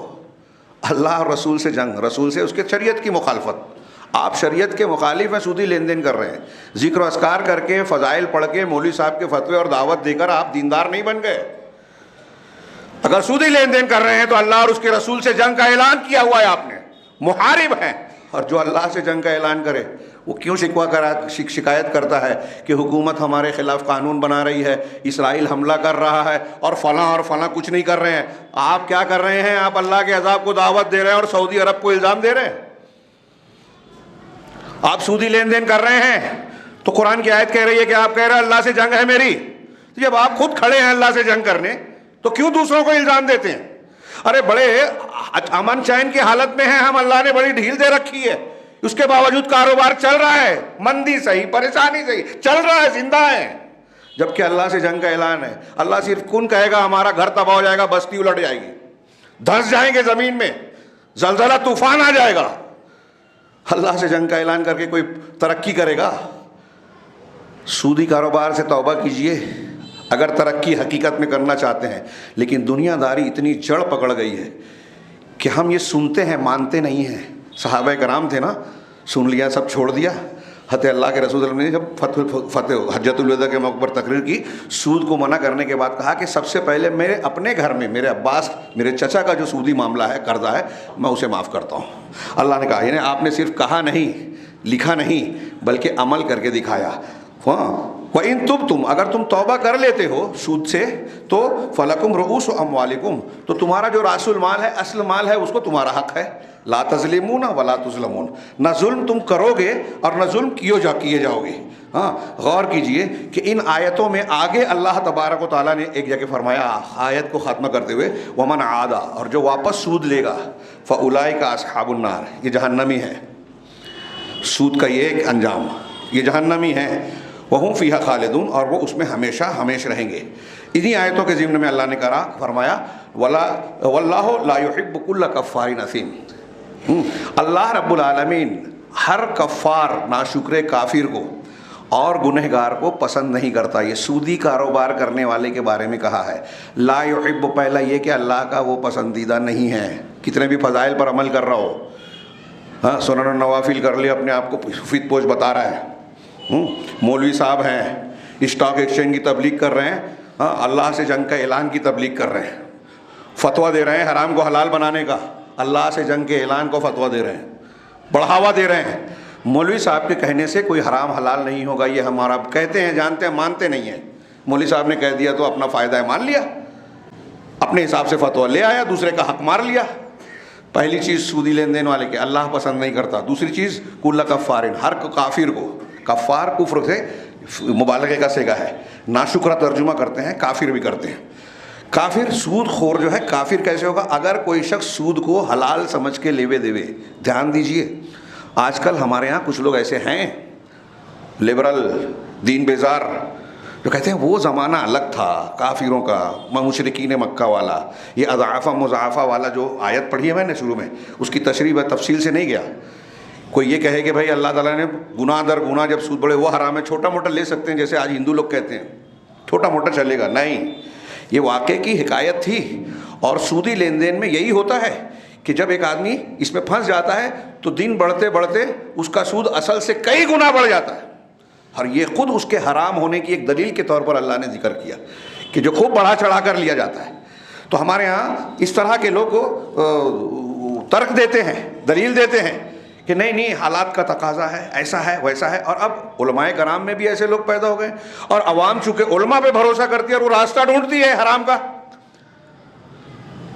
اللہ اور رسول سے جنگ، رسول سے اس کے شریعت کی مخالفت۔ آپ شریعت کے مخالف ہیں، سودی لین دین کر رہے ہیں، ذکر و اذکار کر کے، فضائل پڑھ کے، مولوی صاحب کے فتوے اور دعوت دے کر آپ دیندار نہیں بن گئے۔ اگر سودی لین دین کر رہے ہیں تو اللہ اور اس کے رسول سے جنگ کا اعلان کیا ہوا ہے، آپ نے محارب ہیں۔ اور جو اللہ سے جنگ کا اعلان کرے وہ کیوں شکایت کرتا ہے کہ حکومت ہمارے خلاف قانون بنا رہی ہے، اسرائیل حملہ کر رہا ہے اور فلاں کچھ نہیں کر رہے ہیں؟ آپ کیا کر رہے ہیں؟ آپ اللہ کے عذاب کو دعوت دے رہے ہیں اور سعودی عرب کو الزام دے رہے ہیں۔ آپ سودی لین دین کر رہے ہیں تو قرآن کی آیت کہہ رہی ہے کہ آپ کہہ رہے ہیں اللہ سے جنگ ہے میری۔ جب آپ خود کھڑے ہیں اللہ سے جنگ کرنے تو کیوں دوسروں کو الزام دیتے ہیں؟ ارے بڑے امن چین کی حالت میں ہیں ہم، اللہ نے بڑی ڈھیل دے رکھی ہے، اس کے باوجود کاروبار چل رہا ہے، مندی صحیح، پریشانی صحیح، چل رہا ہے، زندہ ہے، جبکہ اللہ سے جنگ کا اعلان ہے۔ اللہ صرف کن کہے گا ہمارا گھر تباہ ہو جائے گا، بستی الٹ جائے گی، دھنس جائیں گے زمین میں، زلزلہ طوفان آ جائے گا، اللہ سے جنگ کا اعلان کر کے کوئی ترقی کرے گا؟ سودی کاروبار سے توبہ کیجئے اگر ترقی حقیقت میں کرنا چاہتے ہیں۔ لیکن دنیا داری اتنی جڑ پکڑ گئی ہے کہ ہم یہ سنتے ہیں، مانتے نہیں ہیں۔ صحابہ کرام تھے نا، سن لیا، سب چھوڑ دیا۔ حضرت اللہ کے رسول نے جب فتح حجۃ الوداع کے موقع پر تقریر کی، سود کو منع کرنے کے بعد کہا کہ سب سے پہلے میرے اپنے گھر میں میرے عباس، میرے چچا کا جو سودی معاملہ ہے، قرضہ ہے، میں اسے معاف کرتا ہوں۔ اللہ نے کہا، یعنی آپ نے صرف کہا نہیں، لکھا نہیں، بلکہ عمل کر کے دکھایا۔ وَإِن تُبْتُمْ، اگر تم توبہ کر لیتے ہو سود سے تو فَلَكُمْ رُؤُوسُ أَمْوَالِكُمْ، تو تمہارا جو راس المال ہے، اصل مال ہے، اس کو تمہارا حق ہے۔ لا تظلمون ولا تظلمون، نہ ظلم تم کرو گے اور نہ ظلم کیے جاؤ گے۔ ہاں، غور کیجئے کہ ان آیتوں میں آگے اللہ تبارک و تعالیٰ نے ایک جگہ فرمایا، آیت کو ختم کرتے ہوئے، وَمَنْ عَادَ، اور جو واپس سود لے گا، فَأُولَئِكَ أَصْحَابُ النَّارِ، یہ جہنمی ہے۔ سود کا یہ ایک انجام، یہ جہنمی ہے۔ وَهُمْ فِيهَا خَالِدُونَ، اور وہ اس میں ہمیشہ ہمیشہ رہیں گے۔ انہی آیتوں کے ضمن میں اللہ نے کہا، فرمایا وَاللَّهُ لَا يُحِبُّ كُلَّ كَفَّارٍ أَثِيمٍ، اللہ رب العالمین ہر کفار ناشکر کافر کو اور گنہگار کو پسند نہیں کرتا. یہ سودی کاروبار کرنے والے کے بارے میں کہا ہے. لا یحب، پہلا یہ کہ اللہ کا وہ پسندیدہ نہیں ہے. کتنے بھی فضائل پر عمل کر رہا ہو، ہاں سنن و نوافل کر لیا، اپنے آپ کو فت پوش بتا رہا ہے، مولوی صاحب ہیں اسٹاک ایکسچینج کی تبلیغ کر رہے ہیں، ہاں اللہ سے جنگ کا اعلان کی تبلیغ کر رہے ہیں، فتویٰ دے رہے ہیں حرام کو حلال بنانے کا، اللہ سے جنگ کے اعلان کو فتویٰ دے رہے ہیں، بڑھاوا دے رہے ہیں. مولوی صاحب کے کہنے سے کوئی حرام حلال نہیں ہوگا، یہ ہمارا کہتے ہیں، جانتے ہیں، مانتے نہیں ہیں. مولوی صاحب نے کہہ دیا تو اپنا فائدہ ہے، مان لیا، اپنے حساب سے فتویٰ لے آیا، دوسرے کا حق مار لیا. پہلی چیز سودی لین دین والے کے اللہ پسند نہیں کرتا. دوسری چیز کل کفارن، ہر کافر کو، کفار کفر سے مبالغے کا صیغہ ہے، ناشکرہ ترجمہ کرتے ہیں، کافر بھی کرتے ہیں. کافر سود خور جو ہے، کافر کیسے ہوگا؟ اگر کوئی شخص سود کو حلال سمجھ کے لیوے دیوے. دھیان دیجئے، آج کل ہمارے ہاں کچھ لوگ ایسے ہیں لبرل، دین بیزار، جو کہتے ہیں وہ زمانہ الگ تھا کافروں کا، مشرکین مکہ والا. یہ اضعافہ مضاعفہ والا جو آیت پڑھی ہے میں نے شروع میں، اس کی تشریح میں تفصیل سے نہیں گیا. کوئی یہ کہے کہ بھائی اللہ تعالیٰ نے گناہ در گناہ جب سود بڑے وہ حرام ہے، چھوٹا موٹا لے سکتے ہیں جیسے آج ہندو لوگ کہتے ہیں چھوٹا موٹا چلے گا، نہیں. یہ واقعے کی حکایت تھی. اور سودی لین دین میں یہی ہوتا ہے کہ جب ایک آدمی اس میں پھنس جاتا ہے تو دن بڑھتے بڑھتے اس کا سود اصل سے کئی گنا بڑھ جاتا ہے. اور یہ خود اس کے حرام ہونے کی ایک دلیل کے طور پر اللہ نے ذکر کیا کہ جو خوب بڑھا چڑھا کر لیا جاتا ہے. تو ہمارے ہاں اس طرح کے لوگ کو ترک دیتے ہیں، دلیل دیتے ہیں کہ نہیں نہیں حالات کا تقاضا ہے، ایسا ہے ویسا ہے. اور اب علماء کرام میں بھی ایسے لوگ پیدا ہو گئے، اور عوام چونکہ علماء پہ بھروسہ کرتی ہے اور وہ راستہ ڈھونڈتی ہے حرام کا،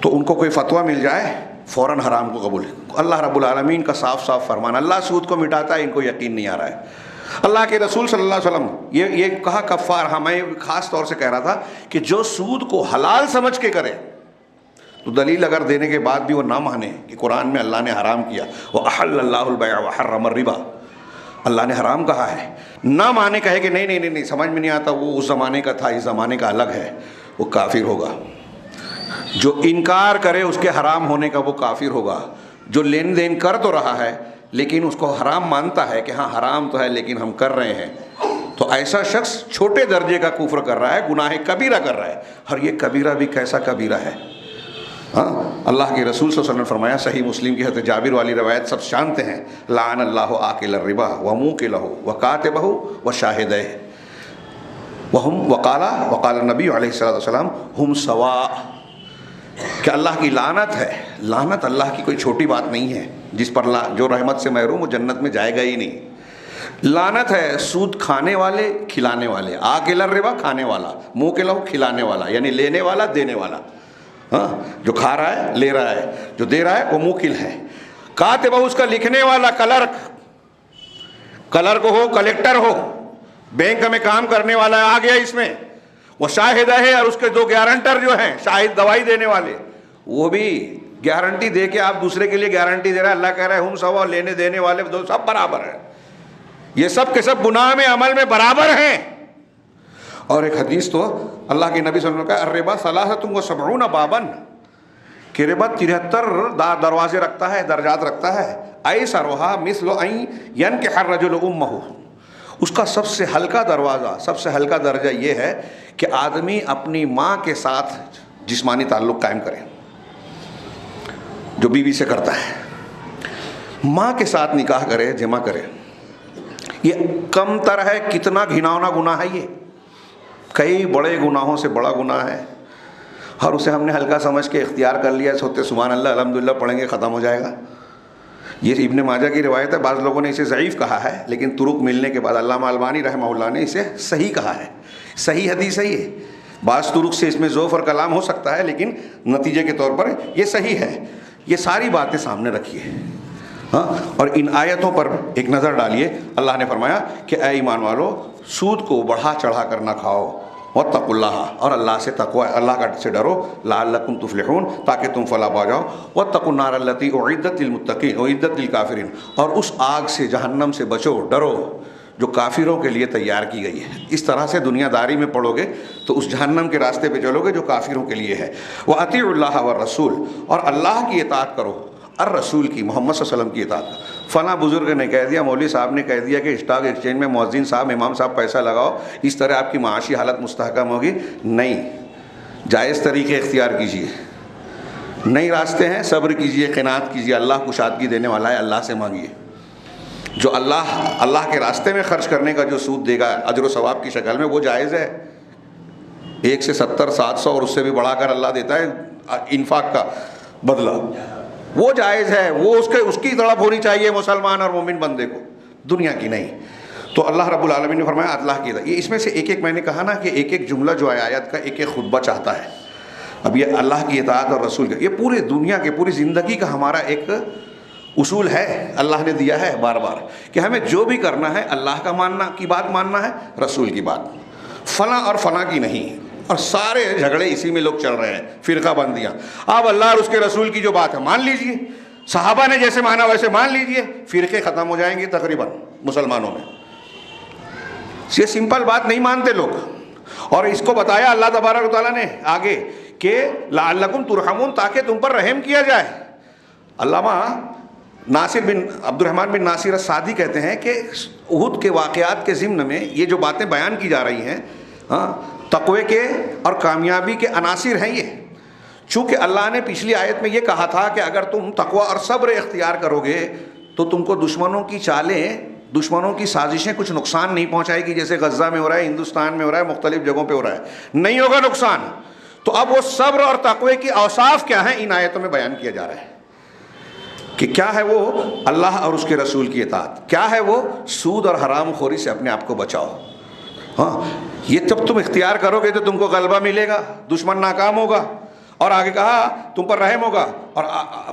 تو ان کو کوئی فتویٰ مل جائے فوراً حرام کو قبول. اللہ رب العالمین کا صاف صاف فرمان، اللہ سود کو مٹاتا ہے، ان کو یقین نہیں آ رہا ہے. اللہ کے رسول صلی اللہ علیہ وسلم یہ کہا کفار. ہمیں خاص طور سے کہہ رہا تھا کہ جو سود کو حلال سمجھ کے کرے، تو دلیل اگر دینے کے بعد بھی وہ نہ مانے کہ قرآن میں اللہ نے حرام کیا، وَأَحَلَّ اللَّهُ الْبَيْعَ وَحَرَّمَ الرِّبَا، اللہ نے حرام کہا ہے، نہ مانے، کہے کہ نہیں نہیں نہیں سمجھ میں نہیں آتا، وہ اس زمانے کا تھا، اس زمانے کا الگ ہے، وہ کافر ہوگا. جو انکار کرے اس کے حرام ہونے کا وہ کافر ہوگا. جو لین دین کر تو رہا ہے لیکن اس کو حرام مانتا ہے کہ ہاں حرام تو ہے لیکن ہم کر رہے ہیں، تو ایسا شخص چھوٹے درجے کا کفر کر رہا ہے، گناہ کبیرہ کر رہا ہے. اور یہ کبیرہ بھی کیسا کبیرہ ہے؟ ہاں اللہ کے رسول صلی اللہ علیہ وسلم نے فرمایا، صحیح مسلم کی حضرت جابر والی روایت سب جانتے ہیں، لعن اللہ آکل الربا وموکلہ وکاتبہ وشاہدہ وقال النبی علیہ الصلوۃ والسلام ہم سواء، کہ اللہ کی لعنت ہے. لعنت اللہ کی کوئی چھوٹی بات نہیں ہے، جس پر جو رحمت سے محروم وہ جنت میں جائے گا ہی نہیں. لعنت ہے سود کھانے والے، کھلانے والے. آکل الربا کھانے والا، موکلہ کھلانے والا، یعنی لینے والا دینے والا. ہاں جو کھا رہا ہے لے رہا ہے، جو دے رہا ہے وہ موکل ہے. کاتبہ اس کا لکھنے والا، کلرک ہو، کلیکٹر ہو، بینک میں کام کرنے والا آ گیا اس میں. وہ شاہدہ ہے، اور اس کے دو گارنٹر جو ہیں شاہد گواہی دینے والے، وہ بھی گارنٹی دے کے آپ دوسرے کے لیے گارنٹی دے رہے ہیں. اللہ کہہ رہا ہے ہم سوا، لینے دینے والے دو سب برابر ہیں، یہ سب کے سب گناہ میں عمل میں برابر ہیں. اور ایک حدیث تو اللہ کے نبی صلی اللہ علیہ وسلم نے کہا الربا ثلاثۃ وسبعون بابا، کہ ربا 73 دروازے رکھتا ہے، درجات رکھتا ہے. ایسرھا مثل ان ينكح الرجل امه، اس کا سب سے ہلکا دروازہ، سب سے ہلکا درجہ یہ ہے کہ آدمی اپنی ماں کے ساتھ جسمانی تعلق قائم کرے، جو بیوی سے کرتا ہے، ماں کے ساتھ نکاح کرے، جمع کرے. یہ کم تر ہے، کتنا گھناؤنا گناہ ہے یہ، کئی بڑے گناہوں سے بڑا گناہ ہے، اور اسے ہم نے ہلکا سمجھ کے اختیار کر لیا، سوتے سبحان اللہ الحمدللہ پڑھیں گے ختم ہو جائے گا. یہ ابن ماجہ کی روایت ہے. بعض لوگوں نے اسے ضعیف کہا ہے، لیکن طرق ملنے کے بعد علامہ البانی رحمہ اللہ نے اسے صحیح کہا ہے. صحیح حدیث ہے یہ. بعض طرق سے اس میں ذوف اور کلام ہو سکتا ہے، لیکن نتیجے کے طور پر یہ صحیح ہے. یہ ساری باتیں سامنے رکھیے، ہاں، اور ان آیتوں پر ایک نظر ڈالیے. اللہ نے فرمایا کہ اے ایمان والو، سود کو بڑھا چڑھا کر نہ کھاؤ، واتقوا اللہ، اور اللہ سے تقوی، اللہ کا سے ڈرو، لعلکم تفلحون، تاکہ تم فلاح پا جاؤ. واتقوا النار التی اعدت للمتقین اعدت للکافرین، اور اس آگ سے، جہنم سے بچو، ڈرو جو کافروں کے لیے تیار کی گئی ہے. اس طرح سے دنیا داری میں پڑھو گے تو اس جہنم کے راستے پہ چلو گے جو کافروں کے لیے ہے. وَأَطِیعُوا اللَّهَ وَالرَّسُولَ، اور اللہ کی اطاعت کرو، اور رسول کی، محمد صلی اللہ علیہ وسلم کی اطاعت کا. فلاں بزرگ نے کہہ دیا، مولوی صاحب نے کہہ دیا کہ اسٹاک ایکسچینج میں مؤذن صاحب، امام صاحب پیسہ لگاؤ، اس طرح آپ کی معاشی حالت مستحکم ہوگی. نہیں، جائز طریقے اختیار کیجیے. نئی راستے ہیں، صبر کیجیے، قناعت کیجیے. اللہ کشادگی دینے والا ہے، اللہ سے مانگیے. جو اللہ کے راستے میں خرچ کرنے کا جو سود دے گا اجر و ثواب کی شکل میں، وہ جائز ہے. 1 سے 70 700 اور اس سے بھی بڑھا کر اللہ دیتا ہے انفاق کا بدلہ، وہ جائز ہے. وہ اس کی طرف ہونی چاہیے مسلمان اور مومن بندے کو، دنیا کی نہیں. تو اللہ رب العالمین نے فرمایا اللہ کی اطاعت. یہ اس میں سے ایک میں نے کہا نا کہ ایک جملہ جو ہے آیت کا ایک خطبہ چاہتا ہے. اب یہ اللہ کی اطاعت اور رسول کا، یہ پورے دنیا کے، پوری زندگی کا ہمارا ایک اصول ہے. اللہ نے دیا ہے بار بار کہ ہمیں جو بھی کرنا ہے اللہ کا ماننا کی بات ماننا ہے، رسول کی بات، فلاں اور فلاں کی نہیں. اور سارے جھگڑے اسی میں لوگ چل رہے ہیں، فرقہ بندیاں. آپ اللہ اور اس کے رسول کی جو بات ہے مان لیجئے، صحابہ نے جیسے مانا ویسے مان لیجئے، فرقے ختم ہو جائیں گے تقریباً مسلمانوں میں. یہ سمپل بات نہیں مانتے لوگ. اور اس کو بتایا اللہ تبارک و تعالیٰ نے آگے کہ لعلکم ترحمون، تاکہ تم پر رحم کیا جائے. علامہ ناصر بن عبد الرحمن بن ناصر السعدی کہتے ہیں کہ احد کے واقعات کے ضمن میں یہ جو باتیں بیان کی جا رہی ہیں، تقوی کے اور کامیابی کے عناصر ہیں یہ. چونکہ اللہ نے پچھلی آیت میں یہ کہا تھا کہ اگر تم تقوی اور صبر اختیار کرو گے تو تم کو دشمنوں کی چالیں، دشمنوں کی سازشیں کچھ نقصان نہیں پہنچائے گی. جیسے غزہ میں ہو رہا ہے، ہندوستان میں ہو رہا ہے، مختلف جگہوں پہ ہو رہا ہے، نہیں ہوگا نقصان. تو اب وہ صبر اور تقوی کی اوصاف کیا ہیں ان آیتوں میں بیان کیا جا رہا ہے کہ کیا ہے وہ اللہ اور اس کے رسول کی اطاعت، کیا ہے وہ سود اور حرام خوری سے اپنے آپ کو بچاؤ. یہ جب تم اختیار کرو گے تو تم کو غلبہ ملے گا، دشمن ناکام ہوگا. اور آگے کہا تم پر رحم ہوگا. اور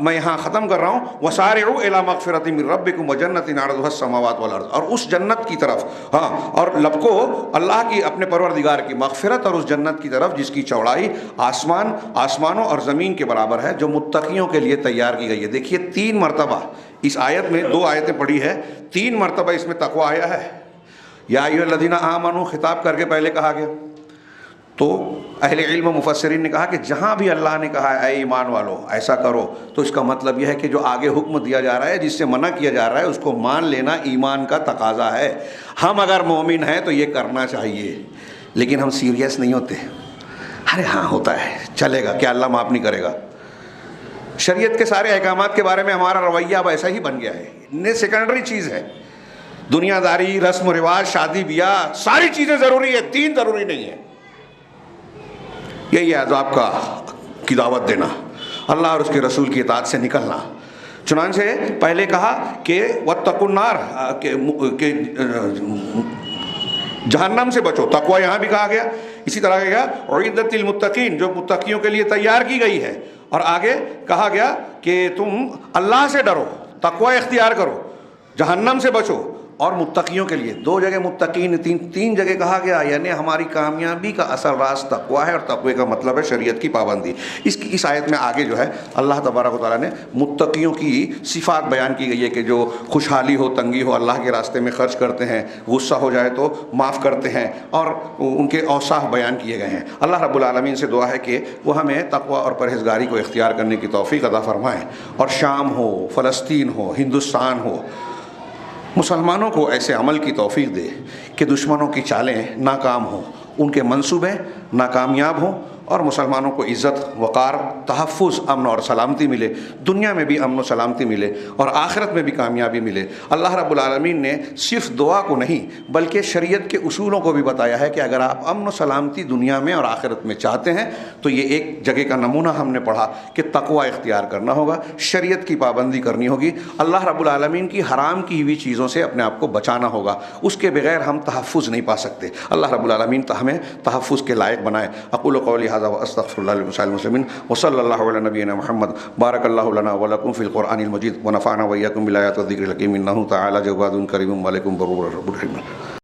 میں یہاں ختم کر رہا ہوں، وسارعوا الی مغفرۃ من ربکم وجنۃ عرضھا السماوات والارض، اور اس جنت کی طرف، اور لپکو اللہ کی، اپنے پروردگار کی مغفرت اور اس جنت کی طرف جس کی چوڑائی آسمانوں اور زمین کے برابر ہے، جو متقیوں کے لیے تیار کی گئی ہے. دیکھیے 3 مرتبہ اس آیت میں، 2 آیتیں پڑھی ہے، 3 مرتبہ اس میں تقوی آیا ہے. یا ایھا الذین آمنوا خطاب کر کے پہلے کہا گیا. تو اہل علم و مفسرین نے کہا کہ جہاں بھی اللہ نے کہا اے ایمان والو ایسا کرو، تو اس کا مطلب یہ ہے کہ جو آگے حکم دیا جا رہا ہے، جس سے منع کیا جا رہا ہے، اس کو مان لینا ایمان کا تقاضا ہے. ہم اگر مومن ہیں تو یہ کرنا چاہیے، لیکن ہم سیریس نہیں ہوتے. ارے ہاں ہوتا ہے، چلے گا، کیا اللہ معاف نہیں کرے گا. شریعت کے سارے احکامات کے بارے میں ہمارا رویہ اب ایسا ہی بن گیا ہے. یہ سیکنڈری چیز ہے. دنیا داری، رسم و رواج، شادی بیاہ، ساری چیزیں ضروری ہے، دین ضروری نہیں ہے. یہی ہے عذاب کی دعوت دینا، اللہ اور اس کے رسول کی اطاعت سے نکلنا. چنانچہ پہلے کہا کہ واتقوا النار، کہ جہنم سے بچو. تقوی یہاں بھی کہا گیا، اسی طرح کہا اعدت للمتقین، جو متقیوں کے لیے تیار کی گئی ہے. اور آگے کہا گیا کہ تم اللہ سے ڈرو، تقوی اختیار کرو، جہنم سے بچو. اور متقیوں کے لیے 2 جگہ متقین، 3 جگہ کہا گیا. یعنی ہماری کامیابی کا اصل راز تقوی ہے، اور تقوی کا مطلب ہے شریعت کی پابندی. اس آیت میں آگے جو ہے اللہ تبارک و تعالیٰ نے متقیوں کی صفات بیان کی گئی ہے کہ جو خوشحالی ہو، تنگی ہو، اللہ کے راستے میں خرچ کرتے ہیں، غصہ ہو جائے تو معاف کرتے ہیں، اور ان کے اوصاف بیان کیے گئے ہیں. اللہ رب العالمین سے دعا ہے کہ وہ ہمیں تقوی اور پرہیزگاری کو اختیار کرنے کی توفیق عطا فرمائیں. اور شام ہو، فلسطین ہو، ہندوستان ہو، مسلمانوں کو ایسے عمل کی توفیق دے کہ دشمنوں کی چالیں ناکام ہوں، ان کے منصوبے ناکامیاب ہوں، اور مسلمانوں کو عزت، وقار، تحفظ، امن اور سلامتی ملے. دنیا میں بھی امن و سلامتی ملے اور آخرت میں بھی کامیابی ملے. اللہ رب العالمین نے صرف دعا کو نہیں بلکہ شریعت کے اصولوں کو بھی بتایا ہے کہ اگر آپ امن و سلامتی دنیا میں اور آخرت میں چاہتے ہیں تو یہ ایک جگہ کا نمونہ ہم نے پڑھا کہ تقوی اختیار کرنا ہوگا، شریعت کی پابندی کرنی ہوگی، اللہ رب العالمین کی حرام کی ہوئی چیزوں سے اپنے آپ کو بچانا ہوگا. اس کے بغیر ہم تحفظ نہیں پا سکتے. اللہ رب العالمین ہمیں تحفظ کے لائق بنائے. اقول قولی ھذا واستغفر اللہ لسائر المسلمین وصلی اللہ علی نبینا محمد. بارک اللہ لنا ولکم فی القرآن المجید ونفعنا وإیاکم بالآیات والذکر الحکیم انہ تعالی جواد کریم علیکم برور رب العالمین.